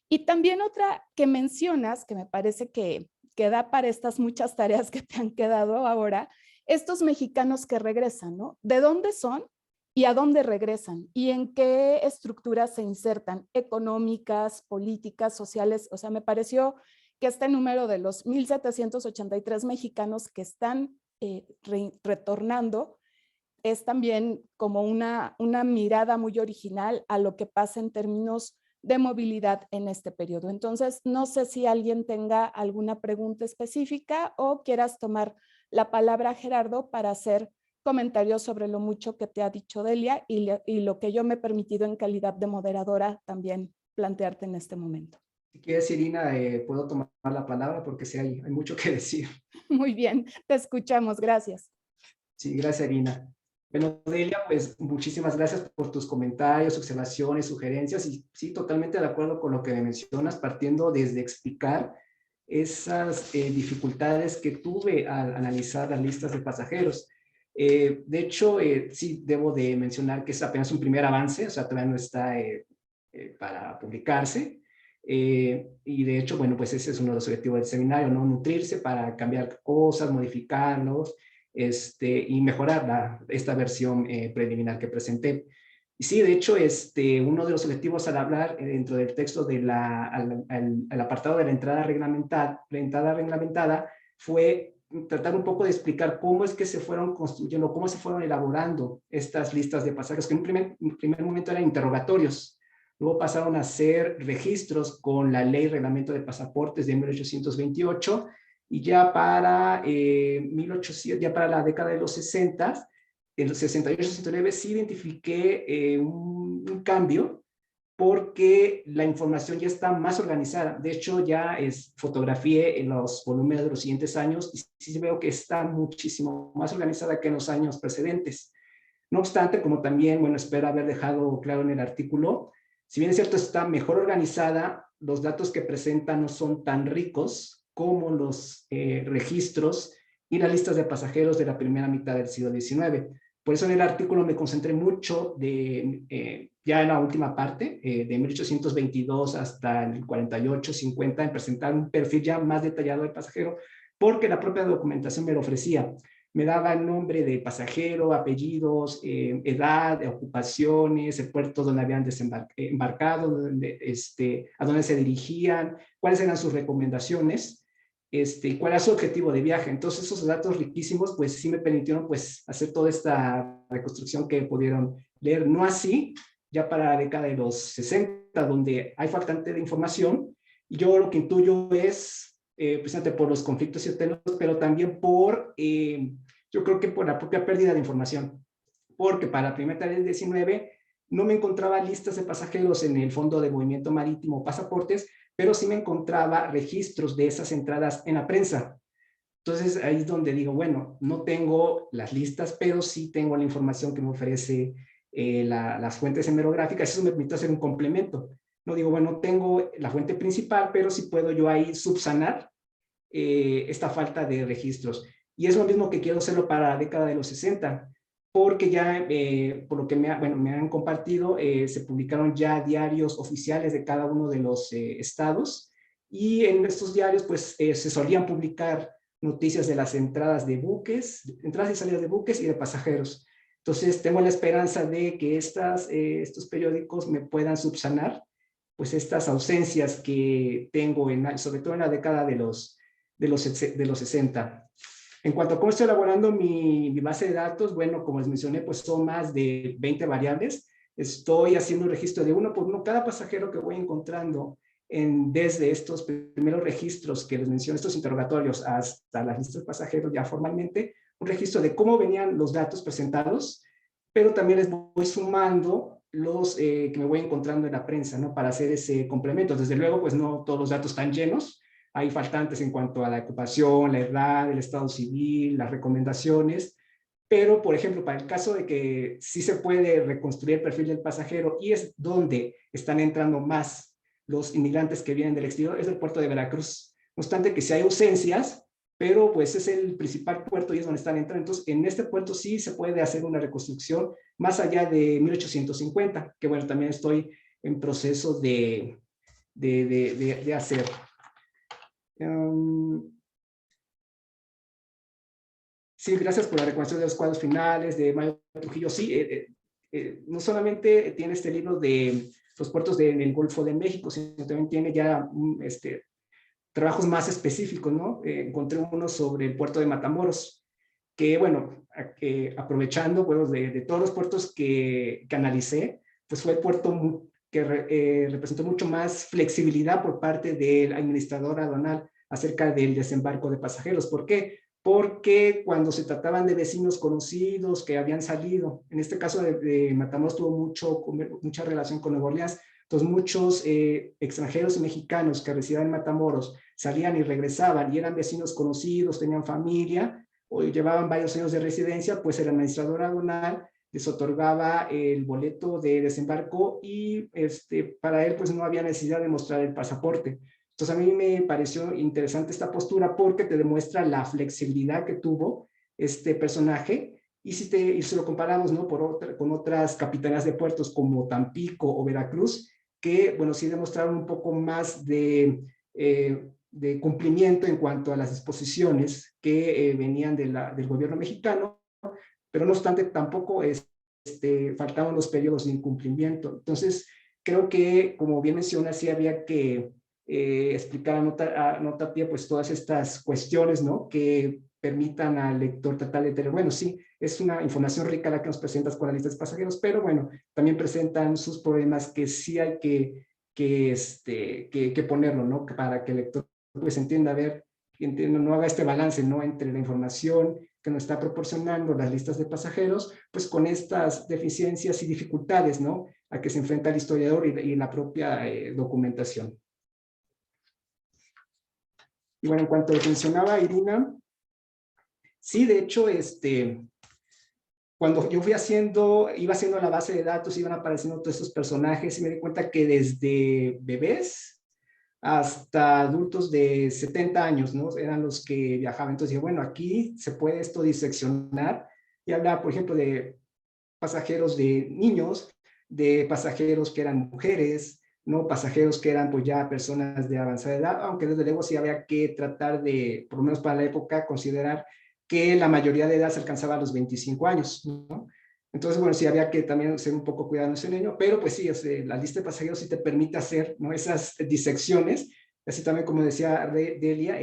Y también otra que mencionas, que me parece que da para estas muchas tareas que te han quedado ahora, estos mexicanos que regresan, ¿no? ¿De dónde son y a dónde regresan? ¿Y en qué estructuras se insertan? Económicas, políticas, sociales. O sea, me pareció que este número de los 1,783 mexicanos que están retornando es también como una mirada muy original a lo que pasa en términos de movilidad en este periodo. Entonces, no sé si alguien tenga alguna pregunta específica o quieras tomar la palabra, Gerardo, para hacer comentarios sobre lo mucho que te ha dicho Delia y lo que yo me he permitido en calidad de moderadora también plantearte en este momento. Si quieres, Irina, puedo tomar la palabra porque sí hay mucho que decir. Muy bien, te escuchamos, gracias. Sí, gracias, Irina. Bueno, Delia, pues muchísimas gracias por tus comentarios, observaciones, sugerencias, y sí, totalmente de acuerdo con lo que me mencionas, partiendo desde explicar esas dificultades que tuve al analizar las listas de pasajeros. De hecho, sí, debo de mencionar que es apenas un primer avance, o sea, todavía no está para publicarse, y de hecho, bueno, pues ese es uno de los objetivos del seminario, ¿no? Nutrirse para cambiar cosas, modificarlos, y mejorar esta versión preliminar que presenté. Y sí, de hecho, uno de los objetivos al hablar dentro del texto al apartado de la entrada reglamentada fue tratar un poco de explicar cómo es que se fueron construyendo, cómo se fueron elaborando estas listas de pasajeros, que en un primer momento eran interrogatorios, luego pasaron a ser registros con la Ley Reglamento de Pasaportes de 1828, y ya para 1800, ya para la década de los 60, en los 68-69, sí identifiqué un cambio, porque la información ya está más organizada. De hecho, ya fotografié en los volúmenes de los siguientes años y sí veo que está muchísimo más organizada que en los años precedentes. No obstante, como también, bueno, espero haber dejado claro en el artículo, si bien es cierto, está mejor organizada, los datos que presenta no son tan ricos como los registros y las listas de pasajeros de la primera mitad del siglo XIX. Por eso en el artículo me concentré mucho ya en la última parte, de 1822 hasta el 48-50, en presentar un perfil ya más detallado del pasajero, porque la propia documentación me lo ofrecía. me daba el nombre de pasajero, apellidos, edad, ocupaciones, el puerto donde habían embarcado, a dónde se dirigían, cuáles eran sus recomendaciones, cuál era su objetivo de viaje. Entonces esos datos riquísimos pues sí me permitieron pues hacer toda esta reconstrucción que pudieron leer. No así, ya para la década de los 60, donde hay faltante de información, y yo lo que intuyo es precisamente por los conflictos internos, pero también por, yo creo que por la propia pérdida de información, porque para la primera mitad del 19 no me encontraba listas de pasajeros en el Fondo de Movimiento Marítimo, pasaportes, pero sí me encontraba registros de esas entradas en la prensa. Entonces ahí es donde digo, bueno, no tengo las listas, pero sí tengo la información que me ofrece las fuentes hemerográficas. Eso me permite hacer un complemento. No digo, bueno, tengo la fuente principal, pero sí puedo yo ahí subsanar esta falta de registros. Y es lo mismo que quiero hacerlo para la década de los 60, porque ya, por lo que me han compartido, se publicaron ya diarios oficiales de cada uno de los estados, y en estos diarios pues se solían publicar noticias de las entradas de buques, entradas y salidas de buques y de pasajeros. Entonces tengo la esperanza de que estos periódicos me puedan subsanar pues estas ausencias que tengo, sobre todo en la década de los 60. En cuanto a cómo estoy elaborando mi base de datos, bueno, como les mencioné, pues son más de 20 variables. Estoy haciendo un registro de uno por uno cada pasajero que voy encontrando desde estos primeros registros que les mencioné, estos interrogatorios, hasta las listas de pasajeros ya formalmente, un registro de cómo venían los datos presentados, pero también les voy sumando los que me voy encontrando en la prensa, ¿no? Para hacer ese complemento. Desde luego, pues no todos los datos están llenos, hay faltantes en cuanto a la ocupación, la edad, el estado civil, las recomendaciones, pero, por ejemplo, para el caso de que sí se puede reconstruir el perfil del pasajero y es donde están entrando más los inmigrantes que vienen del exterior, es el puerto de Veracruz. No obstante que sí hay ausencias, pero pues es el principal puerto y es donde están entrando. Entonces, en este puerto sí se puede hacer una reconstrucción más allá de 1850, que bueno, también estoy en proceso de hacer. Sí, gracias por la reconstrucción de los cuadros finales de Mario Trujillo. Sí, no solamente tiene este libro de los puertos del Golfo de México, sino también tiene ya trabajos más específicos, ¿no? Encontré uno sobre el puerto de Matamoros, que bueno, aprovechando bueno, de todos los puertos que analicé, pues fue el puerto que representó mucho más flexibilidad por parte del administrador aduanal acerca del desembarco de pasajeros. ¿Por qué? Porque cuando se trataban de vecinos conocidos que habían salido, en este caso de Matamoros tuvo mucha relación con Nueva Orleans, entonces muchos extranjeros mexicanos que residían en Matamoros salían y regresaban y eran vecinos conocidos, tenían familia o llevaban varios años de residencia, pues el administrador aduanal les otorgaba el boleto de desembarco y para él pues no había necesidad de mostrar el pasaporte. Entonces a mí me pareció interesante esta postura porque te demuestra la flexibilidad que tuvo este personaje y si lo comparamos, ¿no? con otras capitanías de puertos como Tampico o Veracruz, que bueno, sí demostraron un poco más de cumplimiento en cuanto a las disposiciones que venían del gobierno mexicano, pero no obstante tampoco faltaban los periodos de incumplimiento. Entonces creo que, como bien menciona, sí había que explicar a nota a pie pues todas estas cuestiones, ¿no? Que permitan al lector tratar de tener, bueno, sí, es una información rica la que nos presentas con la lista de pasajeros, pero bueno, también presentan sus problemas que sí hay que ponerlo, ¿no? Para que el lector pues entienda, no haga este balance, ¿no? Entre la información que nos está proporcionando las listas de pasajeros, pues con estas deficiencias y dificultades, ¿no? A que se enfrenta el historiador y la propia documentación. Y bueno, en cuanto a lo que mencionaba Irina, sí, de hecho, cuando yo iba haciendo la base de datos, iban apareciendo todos estos personajes y me di cuenta que desde bebés hasta adultos de 70 años, ¿no? Eran los que viajaban. Entonces dije, bueno, aquí se puede esto diseccionar y hablar, por ejemplo, de pasajeros de niños, de pasajeros que eran mujeres, ¿no? Pasajeros que eran pues ya personas de avanzada edad, aunque desde luego sí había que tratar de, por lo menos para la época, considerar que la mayoría de edad se alcanzaba a los 25 años, ¿no? Entonces, bueno, sí había que también ser un poco cuidadoso en ello, pero pues sí, la lista de pasajeros sí te permite hacer, ¿no?, esas disecciones, así también como decía Delia,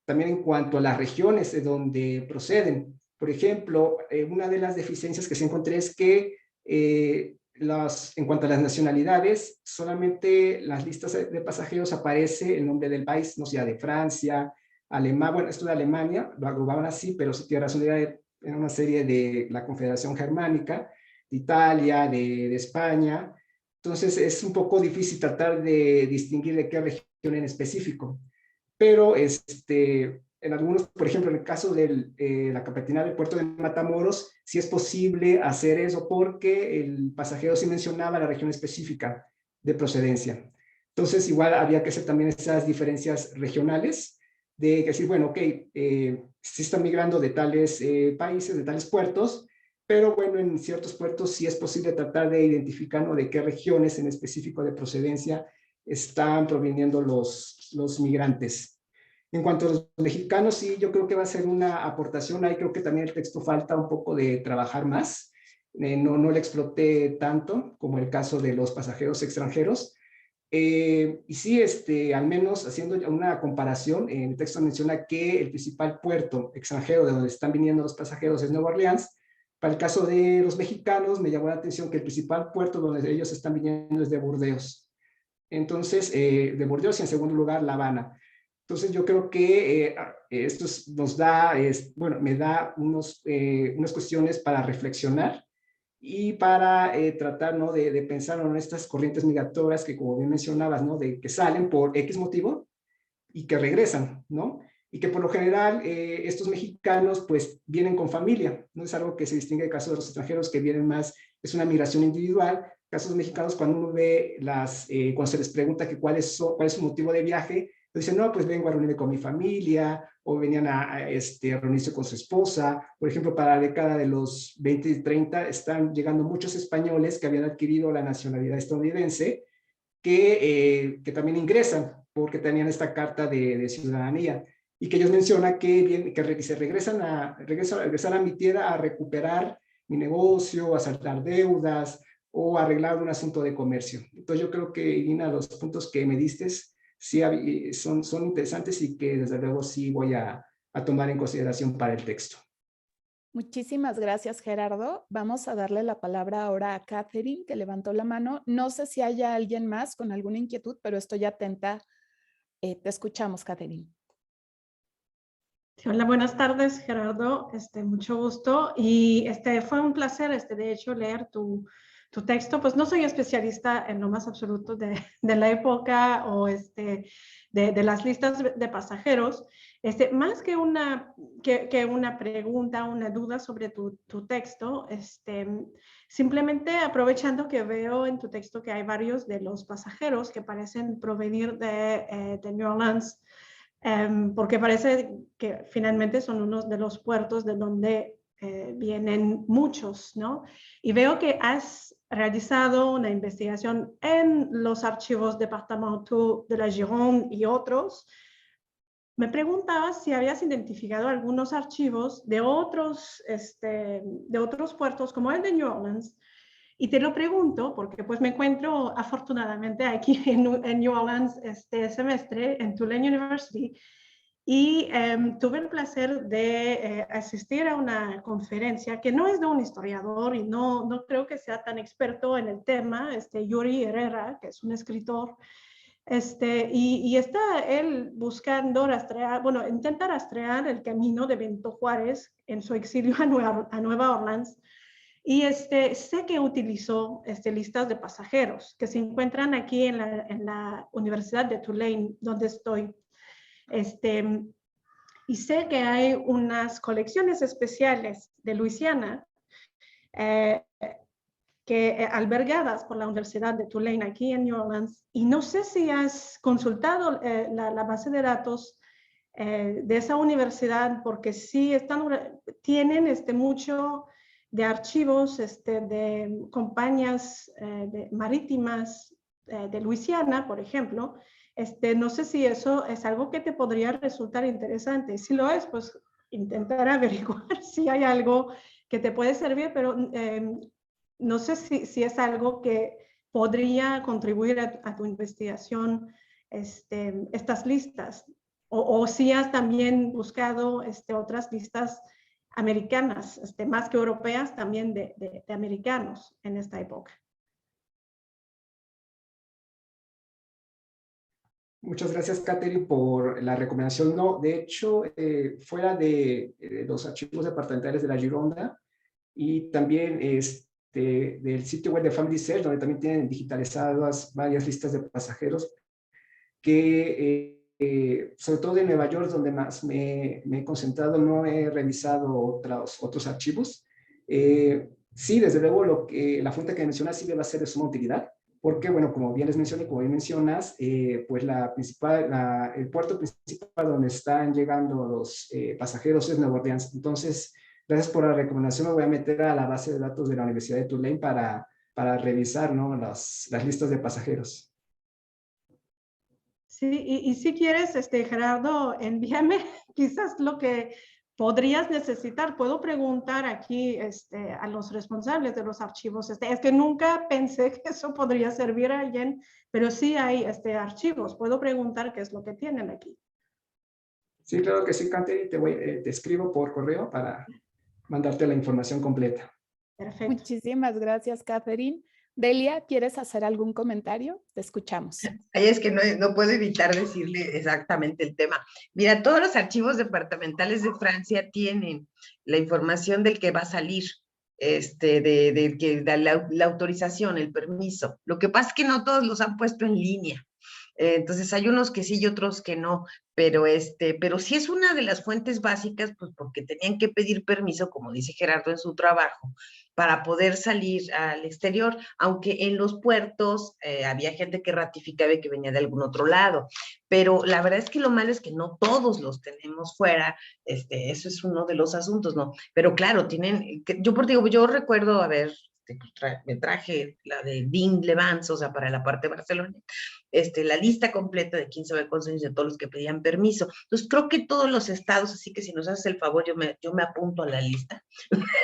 también en cuanto a las regiones de donde proceden. Por ejemplo, una de las deficiencias que se encontré es que en cuanto a las nacionalidades, solamente las listas de pasajeros aparece el nombre del país, no sea de Francia, Alemania, bueno, esto de Alemania, lo agrupaban así, pero si tiene razón, en una serie de la Confederación Germánica, de Italia, de España. Entonces es un poco difícil tratar de distinguir de qué región en específico. Pero en algunos, por ejemplo, en el caso de la capitanía del puerto de Matamoros, sí es posible hacer eso porque el pasajero sí mencionaba la región específica de procedencia. Entonces, igual había que hacer también esas diferencias regionales, de decir, bueno, ok, sí están migrando de tales países, de tales puertos, pero bueno, en ciertos puertos sí es posible tratar de identificar, ¿no?, de qué regiones en específico de procedencia están proviniendo los migrantes. En cuanto a los mexicanos, sí, yo creo que va a ser una aportación. Ahí creo que también el texto falta un poco de trabajar más. No le exploté tanto como el caso de los pasajeros extranjeros. Y sí, al menos haciendo una comparación, el texto menciona que el principal puerto extranjero de donde están viniendo los pasajeros es Nueva Orleans. Para el caso de los mexicanos, me llamó la atención que el principal puerto donde ellos están viniendo es de Burdeos. Entonces, de Burdeos y en segundo lugar, La Habana. Entonces, yo creo que esto nos da, bueno, me da unas cuestiones para reflexionar y para tratar, ¿no?, de pensar en estas corrientes migratorias que, como bien mencionabas, ¿no?, de que salen por X motivo y que regresan, ¿no? Y que por lo general estos mexicanos pues vienen con familia, no es algo que se distingue del caso de los extranjeros que vienen más, es una migración individual. Casos mexicanos, cuando uno ve cuando se les pregunta que cuál es su motivo de viaje, dicen, no, pues vengo a reunirme con mi familia, o venían a reunirse con su esposa. Por ejemplo, para la década de los 20 y 30 están llegando muchos españoles que habían adquirido la nacionalidad estadounidense, que también ingresan porque tenían esta carta de ciudadanía, y que ellos mencionan que se regresan a mi tierra a recuperar mi negocio, a saldar deudas o arreglar un asunto de comercio. Entonces yo creo que, Irina, los puntos que me diste sí son interesantes y que desde luego sí voy a tomar en consideración para el texto. Muchísimas gracias, Gerardo. Vamos a darle la palabra ahora a Catherine, que levantó la mano. No sé si haya alguien más con alguna inquietud, pero estoy atenta. Te escuchamos, Catherine. Sí, hola, buenas tardes, Gerardo. Mucho gusto. Y fue un placer, de hecho, leer tu texto. Pues no soy especialista en lo más absoluto de la época o de las listas de pasajeros. Más que una pregunta, una duda sobre tu texto, simplemente aprovechando que veo en tu texto que hay varios de los pasajeros que parecen provenir de New Orleans, porque parece que finalmente son unos de los puertos de donde vienen muchos, ¿no? Y veo que has realizado una investigación en los archivos departamentaux de la Gironde y otros. Me preguntaba si habías identificado algunos archivos de otros puertos como el de New Orleans. Y te lo pregunto porque pues me encuentro afortunadamente aquí en New Orleans este semestre en Tulane University y tuve el placer de asistir a una conferencia que no es de un historiador y no creo que sea tan experto en el tema, Yuri Herrera, que es un escritor, y está él buscando intenta rastrear el camino de Benito Juárez en su exilio a Nueva Orleans. Y sé que utilizó listas de pasajeros que se encuentran aquí en la Universidad de Tulane, donde estoy. Y sé que hay unas colecciones especiales de Luisiana albergadas por la Universidad de Tulane aquí en New Orleans. Y no sé si has consultado la base de datos de esa universidad, porque sí tienen mucho de archivos de compañías marítimas de Luisiana, por ejemplo. No sé si eso es algo que te podría resultar interesante. Si lo es, pues intentar averiguar si hay algo que te puede servir, pero no sé si es algo que podría contribuir a tu investigación, estas listas, o si has también buscado otras listas americanas, más que europeas, también de americanos en esta época. Muchas gracias, Catherine, por la recomendación. No, de hecho, fuera de los archivos departamentales de la Gironda y también del sitio web de Family Search, donde también tienen digitalizadas varias listas de pasajeros, que sobre todo de Nueva York, donde más me he concentrado, no he revisado otros archivos. Sí, desde luego, la fuente que mencionas sí debe ser de suma utilidad, porque, bueno, como bien les mencioné, como bien mencionas, pues el puerto principal donde están llegando los pasajeros es Nueva Orleans. Entonces, gracias por la recomendación. Me voy a meter a la base de datos de la Universidad de Tulane para revisar, ¿no?, las listas de pasajeros. Sí, y si quieres, Gerardo, envíame quizás lo que podrías necesitar. Puedo preguntar aquí a los responsables de los archivos. Es que nunca pensé que eso podría servir a alguien, pero sí hay archivos. Puedo preguntar qué es lo que tienen aquí. Sí, claro que sí, Catherine. Te escribo por correo para mandarte la información completa. Perfecto. Muchísimas gracias, Catherine. Delia, ¿quieres hacer algún comentario? Te escuchamos. Ahí es que no puedo evitar decirle exactamente el tema. Mira, todos los archivos departamentales de Francia tienen la información del que va a salir, del que da la autorización, el permiso. Lo que pasa es que no todos los han puesto en línea. Entonces hay unos que sí y otros que no, pero sí es una de las fuentes básicas, pues porque tenían que pedir permiso, como dice Gerardo en su trabajo, para poder salir al exterior, aunque en los puertos había gente que ratificaba que venía de algún otro lado, pero la verdad es que lo malo es que no todos los tenemos fuera, eso es uno de los asuntos, ¿no? Pero claro, yo recuerdo, a ver, me traje la de Dean Levans, o sea, para la parte de Barcelona, la lista completa de quién se va a conseguir de todos los que pedían permiso. Entonces, creo que todos los estados, así que si nos haces el favor, yo me apunto a la lista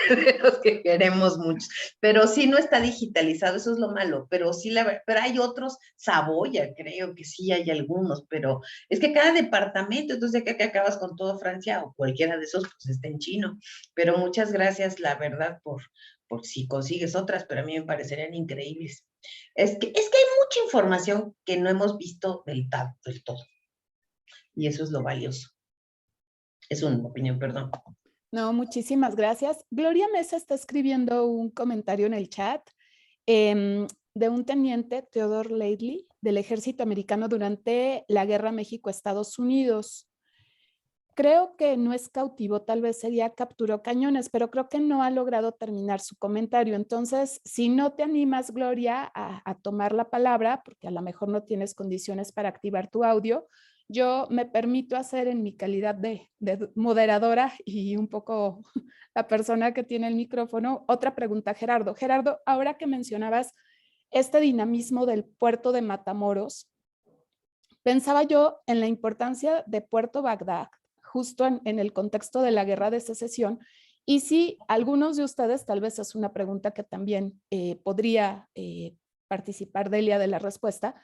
de los que queremos muchos. Pero sí no está digitalizado, eso es lo malo, pero sí, pero hay otros, Saboya, creo que sí hay algunos, pero es que cada departamento, entonces acá que acabas con todo Francia o cualquiera de esos, pues está en chino. Pero muchas gracias, la verdad, por si consigues otras, pero a mí me parecerían increíbles. Es que hay mucha información que no hemos visto del todo. Y eso es lo valioso. Es una opinión, perdón. No, muchísimas gracias. Gloria Mesa está escribiendo un comentario en el chat de un teniente, Theodore Lately, del ejército americano durante la Guerra México-Estados Unidos. Creo que no es cautivo, tal vez sería capturó cañones, pero creo que no ha logrado terminar su comentario. Entonces, si no te animas, Gloria, a tomar la palabra, porque a lo mejor no tienes condiciones para activar tu audio, yo me permito hacer en mi calidad de moderadora y un poco la persona que tiene el micrófono, otra pregunta, Gerardo. Gerardo, ahora que mencionabas este dinamismo del puerto de Matamoros, pensaba yo en la importancia de Puerto Bagdad, justo en el contexto de la Guerra de Secesión, y si algunos de ustedes, tal vez es una pregunta que también podría participar Delia de la respuesta,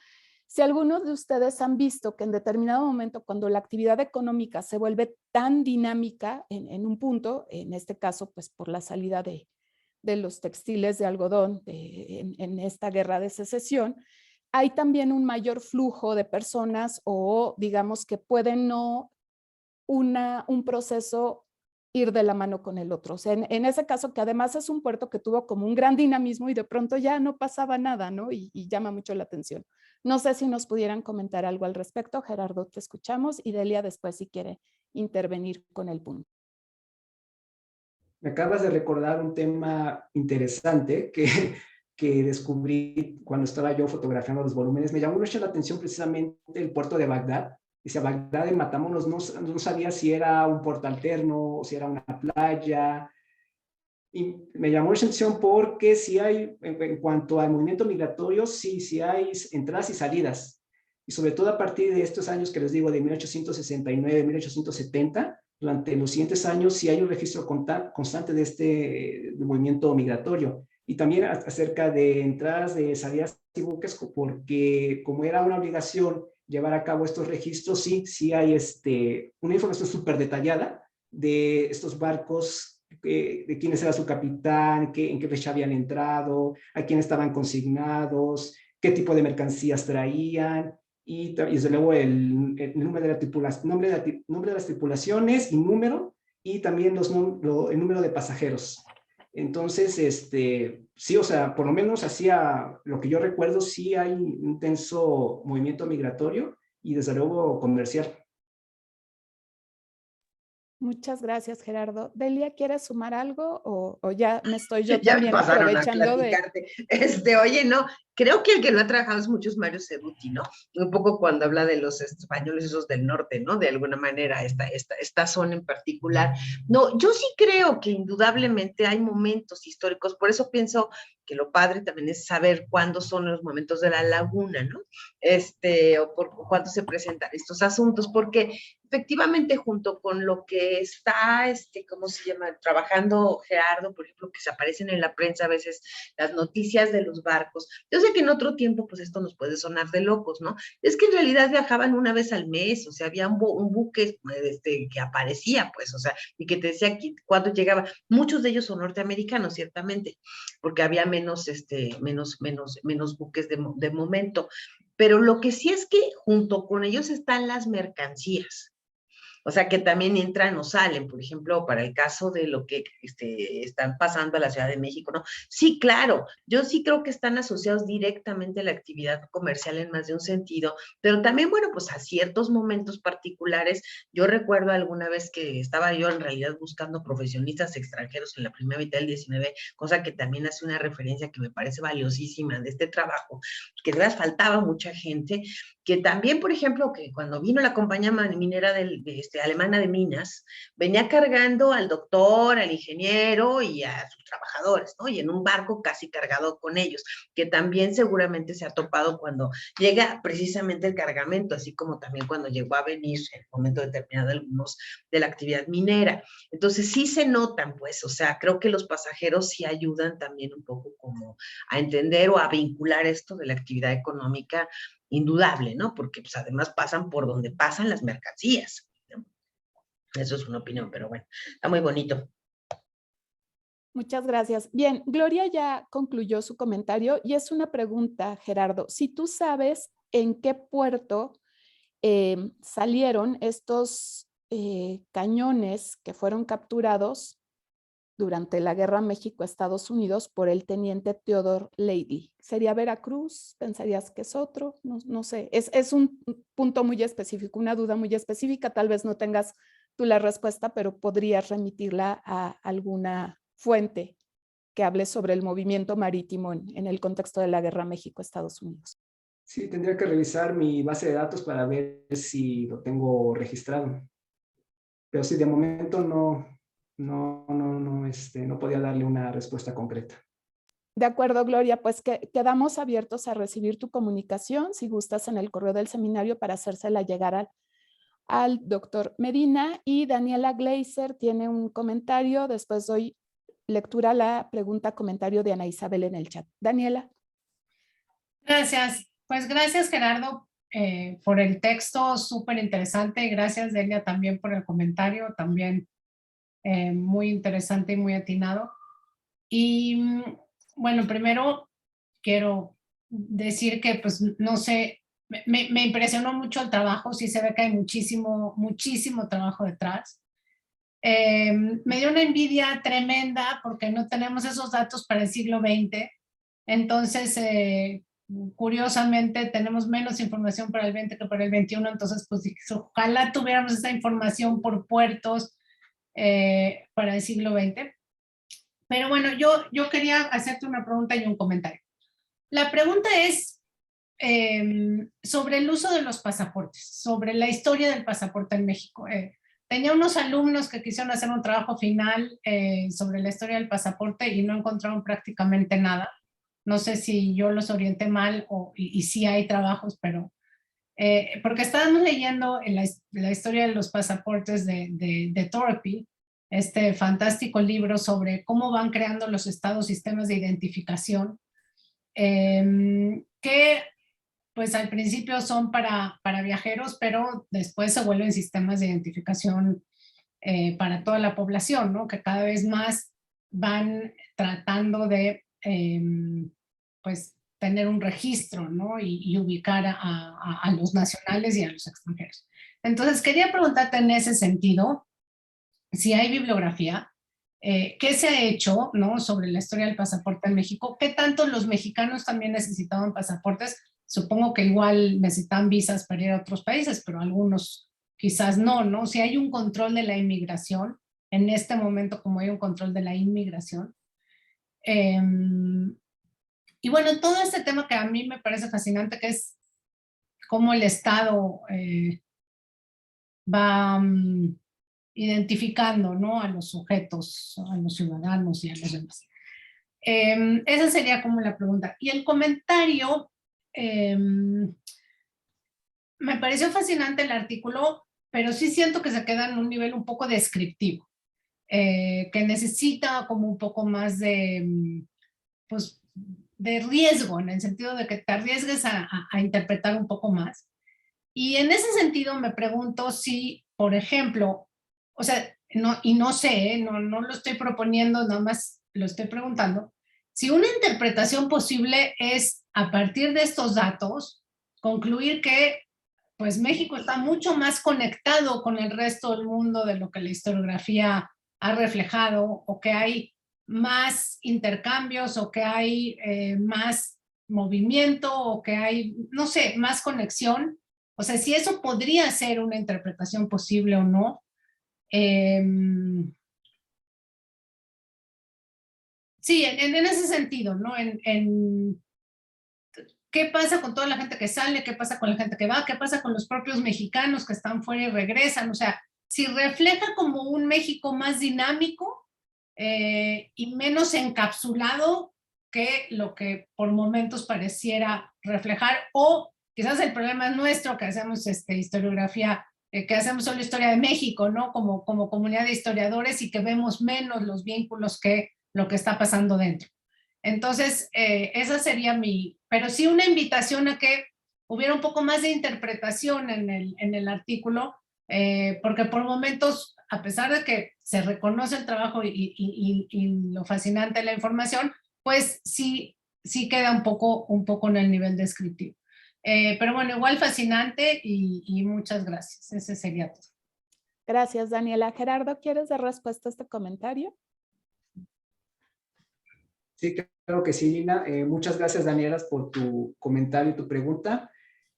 si algunos de ustedes han visto que en determinado momento cuando la actividad económica se vuelve tan dinámica en un punto, en este caso pues por la salida de los textiles de algodón en esta Guerra de Secesión, hay también un mayor flujo de personas o digamos que pueden no un proceso ir de la mano con el otro. O sea, en ese caso que además es un puerto que tuvo como un gran dinamismo y de pronto ya no pasaba nada, ¿no? Y llama mucho la atención. No sé si nos pudieran comentar algo al respecto. Gerardo, te escuchamos y Delia después si quiere intervenir con el punto. Me acabas de recordar un tema interesante que descubrí cuando estaba yo fotografiando los volúmenes. Me llamó mucho la atención precisamente el puerto de Bagdad. Dice, Bagdad en Matamoros, no sabía si era un puerto alterno o si era una playa. Y me llamó la atención porque si hay, en cuanto al movimiento migratorio, sí hay entradas y salidas. Y sobre todo a partir de estos años que les digo, de 1869, 1870, durante los siguientes años sí hay un registro constante de este movimiento migratorio. Y también acerca de entradas, de salidas y buques, porque como era una obligación llevar a cabo estos registros, sí hay una información súper detallada de estos barcos, de quién era su capitán, en qué fecha habían entrado, a quién estaban consignados, qué tipo de mercancías traían, y desde luego el número de la tripulación, nombre de las tripulaciones y también el número de pasajeros. Entonces, sí, o sea, por lo menos hacía lo que yo recuerdo, sí hay un intenso movimiento migratorio y desde luego comercial. Muchas gracias, Gerardo. Delia, ¿quieres sumar algo o ya me estoy yo Ya me también pasaron a aprovechando de... platicarte. Oye, no, creo que el que lo ha trabajado es mucho es Mario Cerruti, ¿no? Un poco cuando habla de los españoles esos del norte, ¿no? De alguna manera, esta zona en particular. No, yo sí creo que indudablemente hay momentos históricos, por eso pienso que lo padre también es saber cuándo son los momentos de la laguna, ¿no? O por cuándo se presentan estos asuntos, porque efectivamente junto con lo que está, ¿cómo se llama? Trabajando Gerardo, por ejemplo, que se aparecen en la prensa a veces las noticias de los barcos. Yo sé que en otro tiempo, pues esto nos puede sonar de locos, ¿no? Es que en realidad viajaban una vez al mes, o sea, había un buque que aparecía, pues, o sea, y que te decía cuándo llegaba. Muchos de ellos son norteamericanos, ciertamente, porque había menos buques de momento. Pero lo que sí es que junto con ellos están las mercancías. O sea, que también entran o salen, por ejemplo, para el caso de lo que están pasando a la Ciudad de México, ¿no? Sí, claro, yo sí creo que están asociados directamente a la actividad comercial en más de un sentido, pero también, bueno, pues a ciertos momentos particulares, yo recuerdo alguna vez que estaba yo en realidad buscando profesionistas extranjeros en la primera mitad del 19, cosa que también hace una referencia que me parece valiosísima de este trabajo, que de verdad faltaba mucha gente, que también, por ejemplo, que cuando vino la compañía minera alemana de minas, venía cargando al doctor, al ingeniero y a sus trabajadores, ¿no? Y en un barco casi cargado con ellos, que también seguramente se ha topado cuando llega precisamente el cargamento, así como también cuando llegó a venir en un momento determinado algunos de la actividad minera. Entonces sí se notan, pues, o sea, creo que los pasajeros sí ayudan también un poco como a entender o a vincular esto de la actividad económica indudable, ¿no? Porque pues además pasan por donde pasan las mercancías, ¿no? Eso es una opinión, pero bueno, está muy bonito. Muchas gracias. Bien, Gloria ya concluyó su comentario y es una pregunta, Gerardo. Si tú sabes en qué puerto salieron estos cañones que fueron capturados durante la Guerra México-Estados Unidos por el teniente Theodore Leidy. ¿Sería Veracruz? ¿Pensarías que es otro? No sé. Es un punto muy específico, una duda muy específica. Tal vez no tengas tú la respuesta, pero podrías remitirla a alguna fuente que hable sobre el movimiento marítimo en el contexto de la Guerra México-Estados Unidos. Sí, tendría que revisar mi base de datos para ver si lo tengo registrado. Pero sí, de momento no podía darle una respuesta concreta. De acuerdo, Gloria, pues quedamos abiertos a recibir tu comunicación, si gustas, en el correo del seminario para hacérsela llegar al doctor Medina. Y Daniela Gleiser tiene un comentario, después doy lectura a la comentario de Ana Isabel en el chat. Daniela. Gracias. Pues gracias, Gerardo, por el texto súper interesante. Gracias, Delia, también por el comentario, también muy interesante y muy atinado. Y bueno, primero quiero decir que, pues, no sé, me impresionó mucho el trabajo, sí se ve que hay muchísimo trabajo detrás. Me dio una envidia tremenda porque no tenemos esos datos para el siglo XX. Entonces, curiosamente, tenemos menos información para el 20 que para el 21. Entonces, pues ojalá tuviéramos esa información por puertos para el siglo XX. Pero bueno, yo quería hacerte una pregunta y un comentario. La pregunta es sobre el uso de los pasaportes, sobre la historia del pasaporte en México. Tenía unos alumnos que quisieron hacer un trabajo final sobre la historia del pasaporte y no encontraron prácticamente nada. No sé si yo los orienté mal y sí hay trabajos, pero porque estábamos leyendo en la historia de los pasaportes de Thorpe, este fantástico libro sobre cómo van creando los estados sistemas de identificación, que pues al principio son para viajeros, pero después se vuelven sistemas de identificación para toda la población, ¿no? Que cada vez más van tratando de pues tener un registro, ¿no? Y ubicar a los nacionales y a los extranjeros. Entonces quería preguntarte en ese sentido, si hay bibliografía, ¿qué se ha hecho, ¿no? Sobre la historia del pasaporte en México? ¿Qué tanto los mexicanos también necesitaban pasaportes? Supongo que igual necesitan visas para ir a otros países, pero algunos quizás no, ¿no? Si hay un control de la inmigración, en este momento como hay un control de la inmigración. Y bueno, todo este tema que a mí me parece fascinante, que es cómo el Estado va identificando, ¿no? A los sujetos, a los ciudadanos y a los demás. Esa sería como la pregunta. Y el comentario, me pareció fascinante el artículo, pero sí siento que se queda en un nivel un poco descriptivo, que necesita como un poco más de, pues, de riesgo, en el sentido de que te arriesgues a interpretar un poco más. Y en ese sentido me pregunto si, por ejemplo, o sea, no sé, no lo estoy proponiendo, nada más lo estoy preguntando, si una interpretación posible es, a partir de estos datos, concluir que pues México está mucho más conectado con el resto del mundo de lo que la historiografía ha reflejado, o que hay más intercambios, o que hay más movimiento, o que hay, no sé, más conexión. O sea, si eso podría ser una interpretación posible o no. Sí, en ese sentido, ¿no? ¿Qué pasa con toda la gente que sale? ¿Qué pasa con la gente que va? ¿Qué pasa con los propios mexicanos que están fuera y regresan? O sea, si refleja como un México más dinámico y menos encapsulado que lo que por momentos pareciera reflejar, o quizás el problema es nuestro, que hacemos historiografía, que hacemos solo historia de México, ¿no? Como comunidad de historiadores, y que vemos menos los vínculos que lo que está pasando dentro. Entonces, esa sería pero sí una invitación a que hubiera un poco más de interpretación en el artículo, porque por momentos, a pesar de que se reconoce el trabajo y lo fascinante de la información, pues sí queda un poco en el nivel descriptivo. Pero bueno, igual fascinante y muchas gracias. Ese sería todo. Gracias, Daniela. Gerardo, ¿quieres dar respuesta a este comentario? Sí, claro que sí, Lina. Muchas gracias, Daniela, por tu comentario y tu pregunta.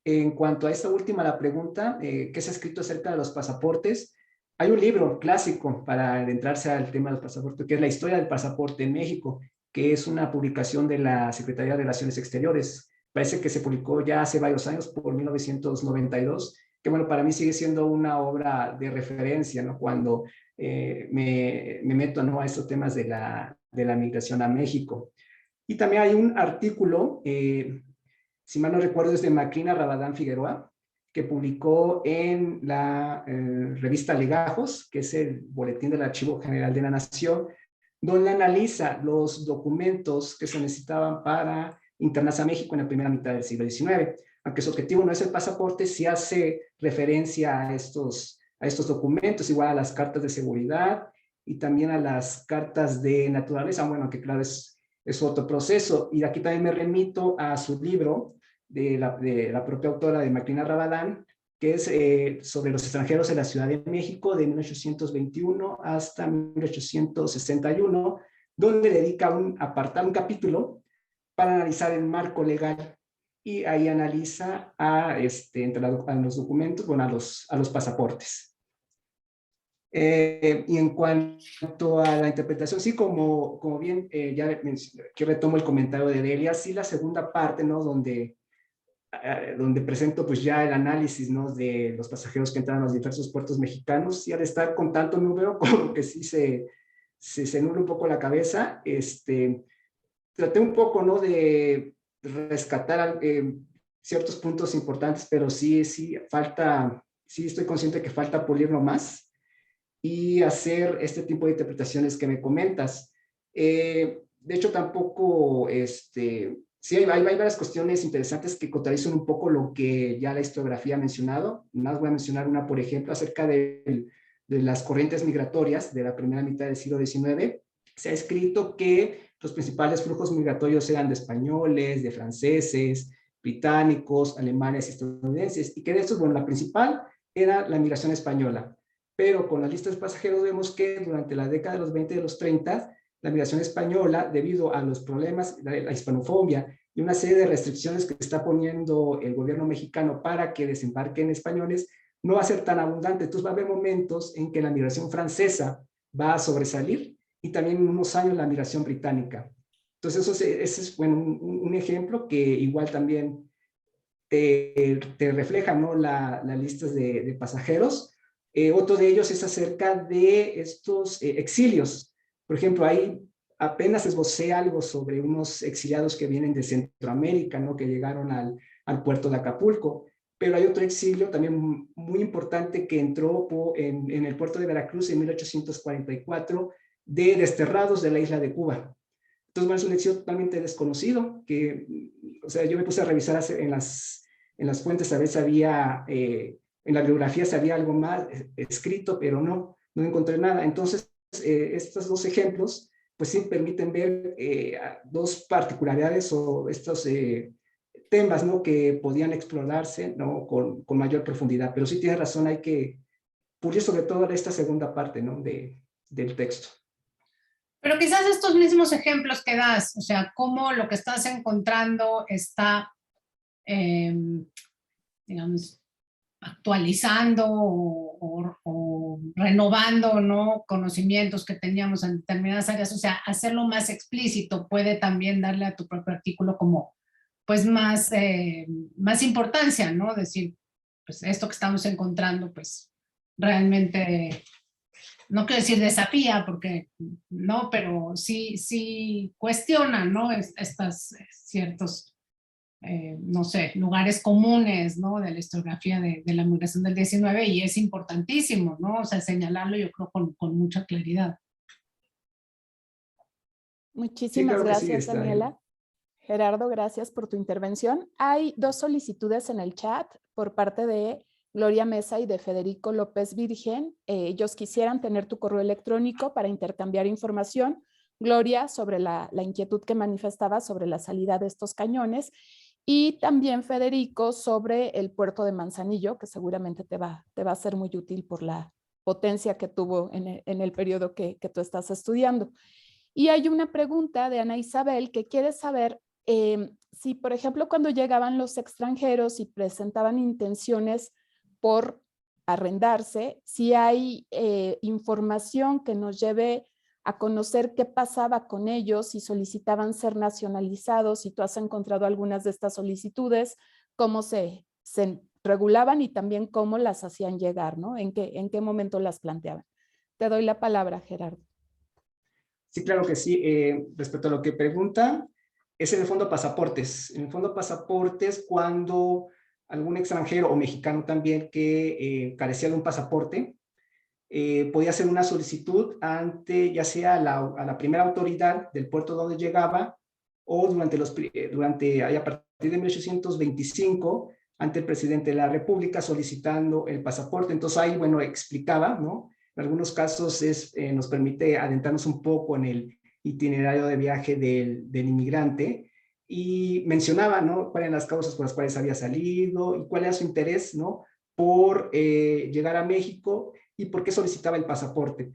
En cuanto a esta última, la pregunta, ¿qué se ha escrito acerca de los pasaportes? Hay un libro clásico para adentrarse al tema del pasaporte, que es La historia del pasaporte en México, que es una publicación de la Secretaría de Relaciones Exteriores. Parece que se publicó ya hace varios años, por 1992, que bueno, para mí sigue siendo una obra de referencia, ¿no? Cuando me meto, ¿no?, a estos temas de la migración a México. Y también hay un artículo, si mal no recuerdo, es de Macrina Rabadán Figueroa, que publicó en la revista Legajos, que es el boletín del Archivo General de la Nación, donde analiza los documentos que se necesitaban para internarse a México en la primera mitad del siglo XIX. Aunque su objetivo no es el pasaporte, sí hace referencia a estos documentos, igual a las cartas de seguridad y también a las cartas de naturaleza. Bueno, que claro, es otro proceso. Y aquí también me remito a su libro de la propia autora, de Macrina Rabadán, que es sobre los extranjeros en la Ciudad de México de 1821 hasta 1861, donde dedica un capítulo para analizar el marco legal, y ahí analiza entre los documentos, bueno, a los pasaportes. Y en cuanto a la interpretación, sí, como bien que retomo el comentario de Delia, sí, la segunda parte, ¿no?, donde presento pues ya el análisis, ¿no?, de los pasajeros que entran a los diversos puertos mexicanos, y al estar con tanto número, como que sí se nubla un poco la cabeza. Traté un poco, ¿no?, de rescatar ciertos puntos importantes, pero sí falta, sí estoy consciente que falta pulirlo más y hacer este tipo de interpretaciones que me comentas. De hecho, tampoco, sí hay varias cuestiones interesantes que contradicen un poco lo que ya la historiografía ha mencionado. Más voy a mencionar una, por ejemplo, acerca de las corrientes migratorias de la primera mitad del siglo XIX. Se ha escrito que los principales flujos migratorios eran de españoles, de franceses, británicos, alemanes y estadounidenses, y que de estos, bueno, la principal era la migración española. Pero con la lista de pasajeros vemos que durante la década de los 20 y de los 30, la migración española, debido a los problemas de la hispanofobia y una serie de restricciones que está poniendo el gobierno mexicano para que desembarquen españoles, no va a ser tan abundante. Entonces va a haber momentos en que la migración francesa va a sobresalir y también en unos años la migración británica. Entonces ese es bueno, un ejemplo que igual también te refleja, ¿no? Las listas de pasajeros. Otro de ellos es acerca de estos exilios. Por ejemplo, ahí apenas esbocé algo sobre unos exiliados que vienen de Centroamérica, ¿no? Que llegaron al puerto de Acapulco. Pero hay otro exilio también muy importante que entró en el puerto de Veracruz en 1844 de desterrados de la isla de Cuba. Entonces, bueno, es un exilio totalmente desconocido, que, o sea, yo me puse a revisar en las fuentes a ver si había, en la bibliografía si había algo más escrito, pero no encontré nada. Entonces, estos dos ejemplos, pues sí permiten ver dos particularidades o estos temas, ¿no? Que podían explorarse, ¿no? Con mayor profundidad. Pero sí tienes razón, hay que pulir sobre todo esta segunda parte, ¿no? Del texto. Pero quizás estos mismos ejemplos que das, o sea, cómo lo que estás encontrando está, digamos, actualizando o renovando, ¿no? Conocimientos que teníamos en determinadas áreas, o sea, hacerlo más explícito puede también darle a tu propio artículo como, pues, más importancia, ¿no? Decir, pues, esto que estamos encontrando, pues, realmente, no quiero decir desafía, porque no, pero sí cuestiona, ¿no? Estas ciertos no sé, lugares comunes, ¿no? De la historiografía de la migración del 19 y es importantísimo, ¿no? O sea, señalarlo yo creo con mucha claridad. Muchísimas claro gracias, sí, Daniela. Gerardo, gracias por tu intervención. Hay dos solicitudes en el chat por parte de Gloria Mesa y de Federico López Virgen. Ellos quisieran tener tu correo electrónico para intercambiar información. Gloria, sobre la inquietud que manifestaba sobre la salida de estos cañones, y también Federico sobre el puerto de Manzanillo, que seguramente te va a ser muy útil por la potencia que tuvo en el periodo que tú estás estudiando. Y hay una pregunta de Ana Isabel que quiere saber si, por ejemplo, cuando llegaban los extranjeros y presentaban intenciones por arrendarse, si hay información que nos lleve a conocer qué pasaba con ellos, si solicitaban ser nacionalizados, si tú has encontrado algunas de estas solicitudes, cómo se regulaban y también cómo las hacían llegar, ¿no? ¿En qué momento las planteaban? Te doy la palabra, Gerardo. Sí, claro que sí. Respecto a lo que pregunta, es en el fondo pasaportes. En el fondo pasaportes, cuando algún extranjero o mexicano también que carecía de un pasaporte, podía hacer una solicitud ante ya sea a la primera autoridad del puerto donde llegaba o a partir de 1825 ante el presidente de la República solicitando el pasaporte. Entonces ahí, bueno, explicaba, ¿no? En algunos casos nos permite adentrarnos un poco en el itinerario de viaje del inmigrante y mencionaba, ¿no? Cuáles eran las causas por las cuales había salido y cuál era su interés, ¿no? Por llegar a México y por qué solicitaba el pasaporte.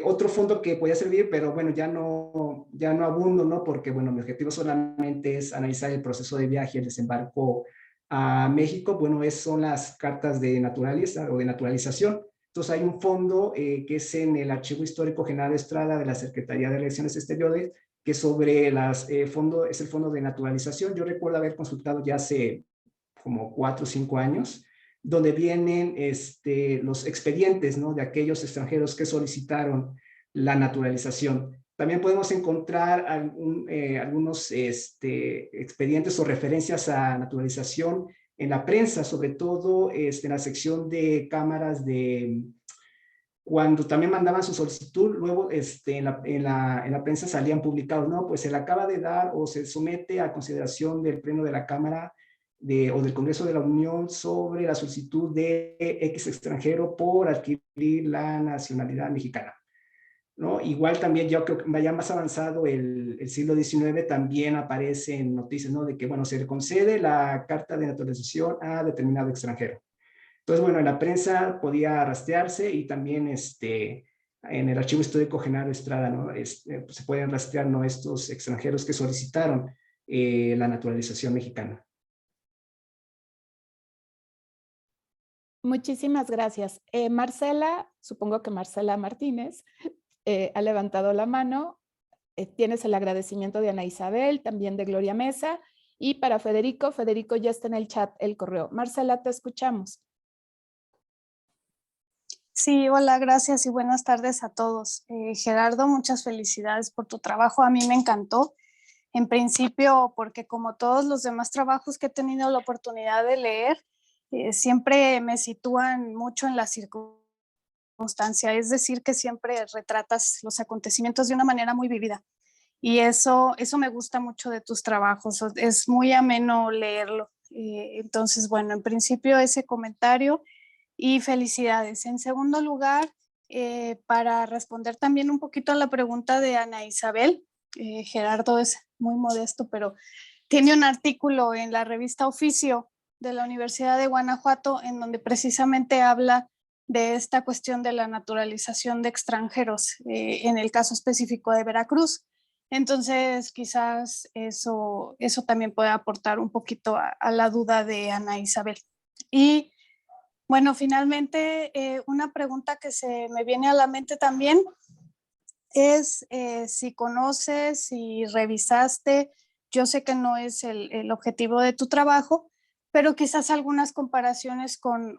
Otro fondo que podía servir, pero bueno, ya no abundo, ¿no? Porque, bueno, mi objetivo solamente es analizar el proceso de viaje y el desembarco a México. Bueno, son las cartas de naturaleza o de naturalización. Entonces hay un fondo que es en el Archivo Histórico General de Estrada de la Secretaría de Relaciones Exteriores, que sobre es el fondo de naturalización. Yo recuerdo haber consultado ya hace como 4 o 5 años, donde vienen los expedientes, ¿no? De aquellos extranjeros que solicitaron la naturalización. También podemos encontrar algunos expedientes o referencias a naturalización en la prensa, sobre todo en la sección de cámaras de cuando también mandaban su solicitud, luego en la prensa salían publicados, no, pues se le acaba de dar o se somete a consideración del Pleno de la Cámara o del Congreso de la Unión sobre la solicitud de X extranjero por adquirir la nacionalidad mexicana, ¿no? Igual también yo creo que ya más avanzado el siglo XIX también aparecen noticias, ¿no? De que, bueno, se le concede la carta de naturalización a determinado extranjero. Entonces, bueno, en la prensa podía rastrearse y también en el archivo histórico Genaro Estrada, ¿no? Se pueden rastrear, ¿no?, estos extranjeros que solicitaron la naturalización mexicana. Muchísimas gracias. Marcela, supongo que Marcela Martínez, ha levantado la mano. Tienes el agradecimiento de Ana Isabel, también de Gloria Mesa. Y para Federico, Federico ya está en el chat el correo. Marcela, te escuchamos. Sí, hola, gracias y buenas tardes a todos. Gerardo, muchas felicidades por tu trabajo. A mí me encantó. En principio, porque como todos los demás trabajos que he tenido la oportunidad de leer, siempre me sitúan mucho en la circunstancia, es decir, que siempre retratas los acontecimientos de una manera muy vivida. Y eso me gusta mucho de tus trabajos, es muy ameno leerlo. Entonces, bueno, en principio ese comentario y felicidades. En segundo lugar, para responder también un poquito a la pregunta de Ana Isabel, Gerardo es muy modesto, pero tiene un artículo en la revista Oficio de la Universidad de Guanajuato en donde precisamente habla de esta cuestión de la naturalización de extranjeros, en el caso específico de Veracruz. Entonces, quizás eso también puede aportar un poquito a la duda de Ana Isabel. Y bueno, finalmente, una pregunta que se me viene a la mente también es si conoces, si revisaste, yo sé que no es el objetivo de tu trabajo, pero quizás algunas comparaciones con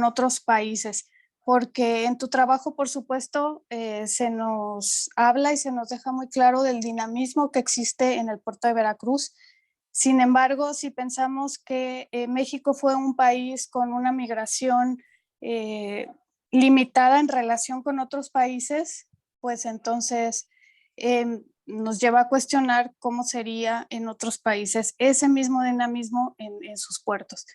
otros países, porque en tu trabajo, por supuesto, se nos habla y se nos deja muy claro del dinamismo que existe en el puerto de Veracruz. Sin embargo, si pensamos que México fue un país con una migración limitada en relación con otros países, pues entonces nos lleva a cuestionar cómo sería en otros países ese mismo dinamismo en sus puertos.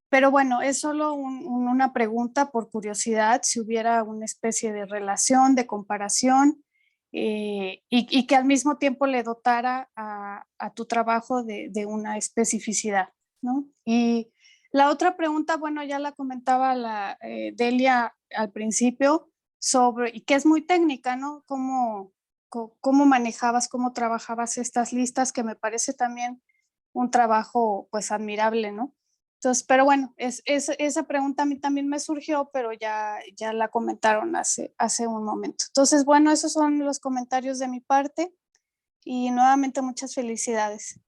Pero bueno, es solo una pregunta por curiosidad, si hubiera una especie de relación, de comparación, y que al mismo tiempo le dotara a tu trabajo de una especificidad, ¿no? Y la otra pregunta, bueno, ya la comentaba Delia al principio, y que es muy técnica, ¿no? Cómo manejabas, cómo trabajabas estas listas, que me parece también un trabajo pues admirable, ¿no? Entonces, pero bueno, esa pregunta a mí también me surgió, pero ya la comentaron hace un momento. Entonces, bueno, esos son los comentarios de mi parte y nuevamente muchas felicidades.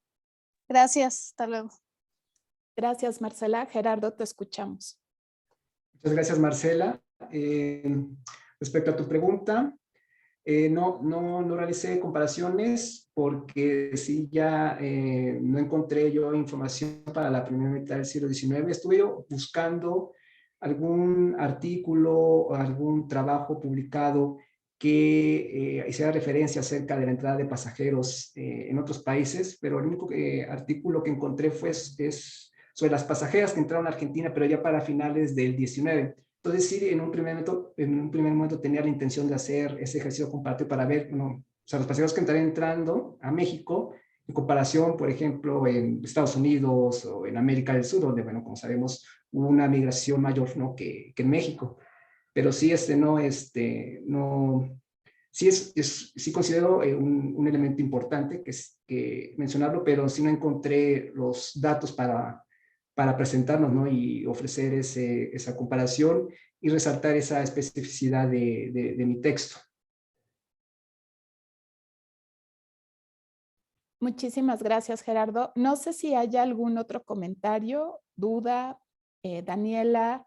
Gracias, hasta luego. Gracias, Marcela. Gerardo, te escuchamos. Muchas gracias, Marcela. Respecto a tu pregunta, no realicé comparaciones porque sí ya no encontré yo información para la primera mitad del siglo XIX. Estuve buscando algún artículo o algún trabajo publicado que hiciera referencia acerca de la entrada de pasajeros en otros países, pero el único artículo que encontré es sobre las pasajeras que entraron a Argentina, pero ya para finales del XIX. Entonces sí, en un primer momento tenía la intención de hacer ese ejercicio comparativo para ver, o sea, los pasajeros que estarían entrando a México en comparación, por ejemplo, en Estados Unidos o en América del Sur, donde, bueno, como sabemos, hubo una migración mayor, ¿no?, que en México. Pero sí, sí considero un elemento importante que mencionarlo, pero sí no encontré los datos para presentarnos, ¿no?, y ofrecer esa comparación y resaltar esa especificidad de mi texto. Muchísimas gracias, Gerardo. No sé si hay algún otro comentario, duda, Daniela,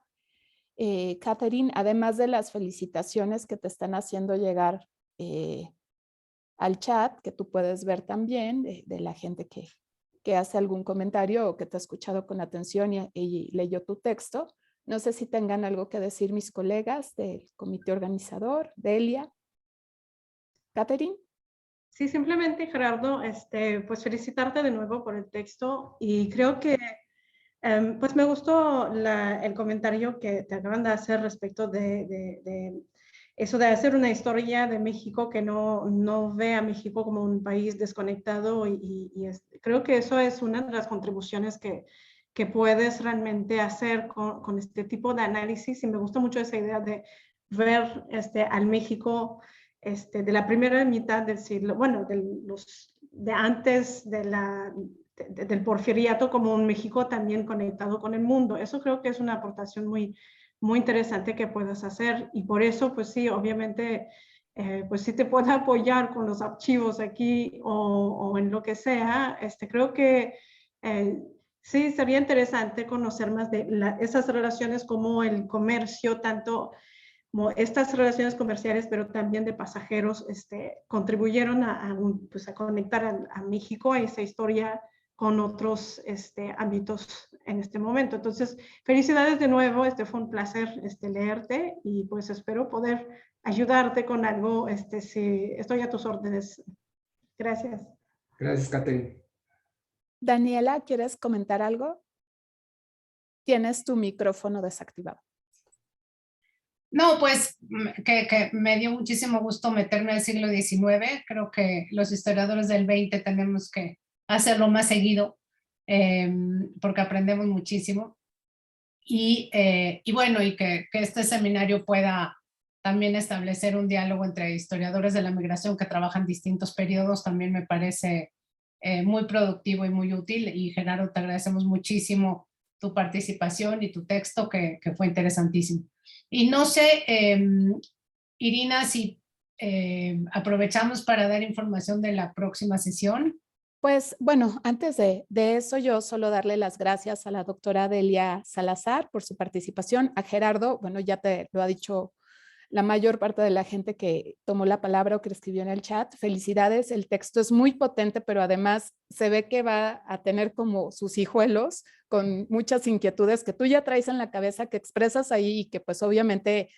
Catherine, además de las felicitaciones que te están haciendo llegar al chat, que tú puedes ver también de la gente que hace algún comentario o que te ha escuchado con atención y leyó tu texto. No sé si tengan algo que decir mis colegas del comité organizador, Delia, Catherine. Sí, simplemente, Gerardo, pues felicitarte de nuevo por el texto y creo que pues me gustó el comentario que te acaban de hacer respecto de eso de hacer una historia de México que no ve a México como un país desconectado creo que eso es una de las contribuciones que puedes realmente hacer con este tipo de análisis y me gusta mucho esa idea de ver al México de la primera mitad del siglo, bueno, de antes del porfiriato como un México también conectado con el mundo. Eso creo que es una aportación muy, muy interesante que puedas hacer y por eso, pues sí, obviamente, pues sí te puedo apoyar con los archivos aquí o en lo que sea. Creo que sí, sería interesante conocer más de esas relaciones como el comercio, tanto como estas relaciones comerciales, pero también de pasajeros, contribuyeron pues a conectar a México, a esa historia con otros ámbitos en este momento. Entonces, felicidades de nuevo, fue un placer leerte y pues espero poder ayudarte con algo, si estoy a tus órdenes. Gracias. Gracias, Catherine. Daniela, ¿quieres comentar algo? Tienes tu micrófono desactivado. No, pues que me dio muchísimo gusto meterme al siglo XIX. Creo que los historiadores del XX tenemos que hacerlo más seguido porque aprendemos muchísimo. Y bueno, y que este seminario pueda también establecer un diálogo entre historiadores de la migración que trabajan distintos periodos también me parece muy productivo y muy útil. Y Gerardo, te agradecemos muchísimo tu participación y tu texto que fue interesantísimo. Y no sé, Irina, si aprovechamos para dar información de la próxima sesión. Pues bueno, antes de eso, yo solo darle las gracias a la doctora Delia Salazar por su participación, a Gerardo, bueno, ya te lo ha dicho la mayor parte de la gente que tomó la palabra o que escribió en el chat. Felicidades, el texto es muy potente, pero además se ve que va a tener como sus hijuelos con muchas inquietudes que tú ya traes en la cabeza, que expresas ahí y que pues obviamente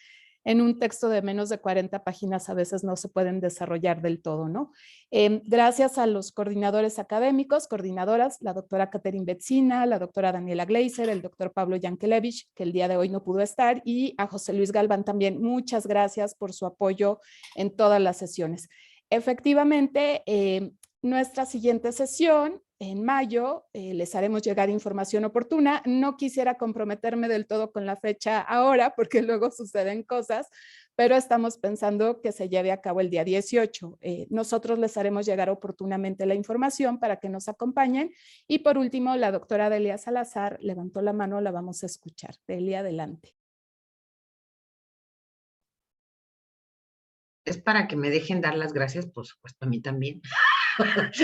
en un texto de menos de 40 páginas a veces no se pueden desarrollar del todo, ¿no? Gracias a los coordinadores académicos, coordinadoras, la doctora Catherine Betzina, la doctora Daniela Gleiser, el doctor Pablo Yankelevich, que el día de hoy no pudo estar, y a José Luis Galván también. Muchas gracias por su apoyo en todas las sesiones. Efectivamente, nuestra siguiente sesión en mayo les haremos llegar información oportuna. No quisiera comprometerme del todo con la fecha ahora porque luego suceden cosas, pero estamos pensando que se lleve a cabo el día 18. Nosotros les haremos llegar oportunamente la información para que nos acompañen. Y por último, la doctora Delia Salazar levantó la mano, la vamos a escuchar. Delia, adelante. Es para que me dejen dar las gracias, por supuesto, a mí también.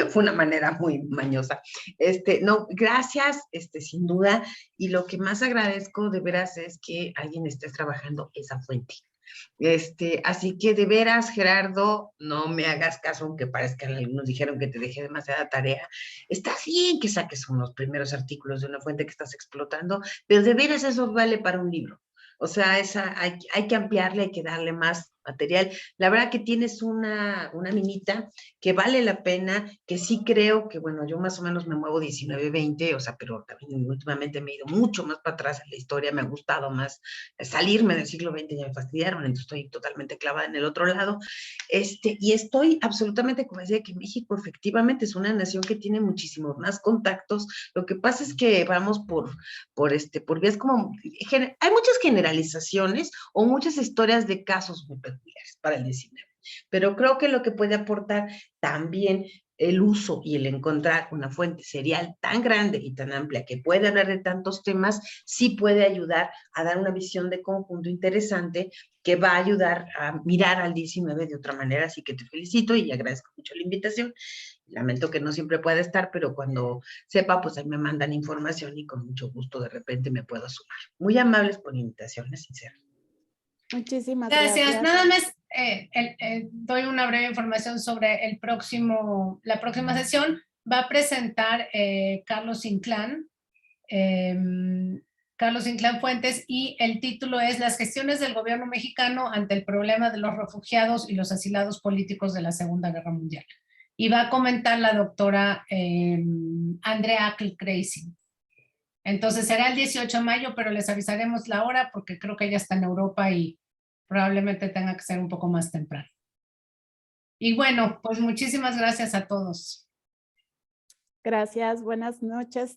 Fue una manera muy mañosa. No, gracias, sin duda. Y lo que más agradezco de veras es que alguien esté trabajando esa fuente. Así que de veras, Gerardo, no me hagas caso, aunque parezca que algunos dijeron que te dejé demasiada tarea. Está bien que saques unos primeros artículos de una fuente que estás explotando, pero de veras eso vale para un libro. O sea, hay que ampliarle, hay que darle más material. La verdad que tienes una minita que vale la pena, que sí creo que, bueno, yo más o menos me muevo 19, 20, o sea, pero también últimamente me he ido mucho más para atrás en la historia, me ha gustado más salirme del siglo XX, ya me fastidiaron, entonces estoy totalmente clavada en el otro lado. Y estoy absolutamente convencida de que México efectivamente es una nación que tiene muchísimos más contactos. Lo que pasa es que vamos por vías como, hay muchas generalizaciones o muchas historias de casos muy peculiares para el 19. Pero creo que lo que puede aportar también el uso y el encontrar una fuente serial tan grande y tan amplia que puede hablar de tantos temas, sí puede ayudar a dar una visión de conjunto interesante que va a ayudar a mirar al 19 de otra manera. Así que te felicito y agradezco mucho la invitación. Lamento que no siempre pueda estar, pero cuando sepa, pues ahí me mandan información y con mucho gusto de repente me puedo sumar. Muy amables por la invitación, es sincero. Muchísimas Gracias. gracias. Nada más doy una breve información sobre la próxima sesión. Va a presentar Carlos Inclán. Carlos Inclán Fuentes, y el título es Las gestiones del gobierno mexicano ante el problema de los refugiados y los asilados políticos de la Segunda Guerra Mundial. Y va a comentar la doctora Andrea Ackel-Creasy. Entonces será el 18 de mayo, pero les avisaremos la hora porque creo que ella está en Europa y probablemente tenga que ser un poco más temprano. Y bueno, pues muchísimas gracias a todos. Gracias, buenas noches.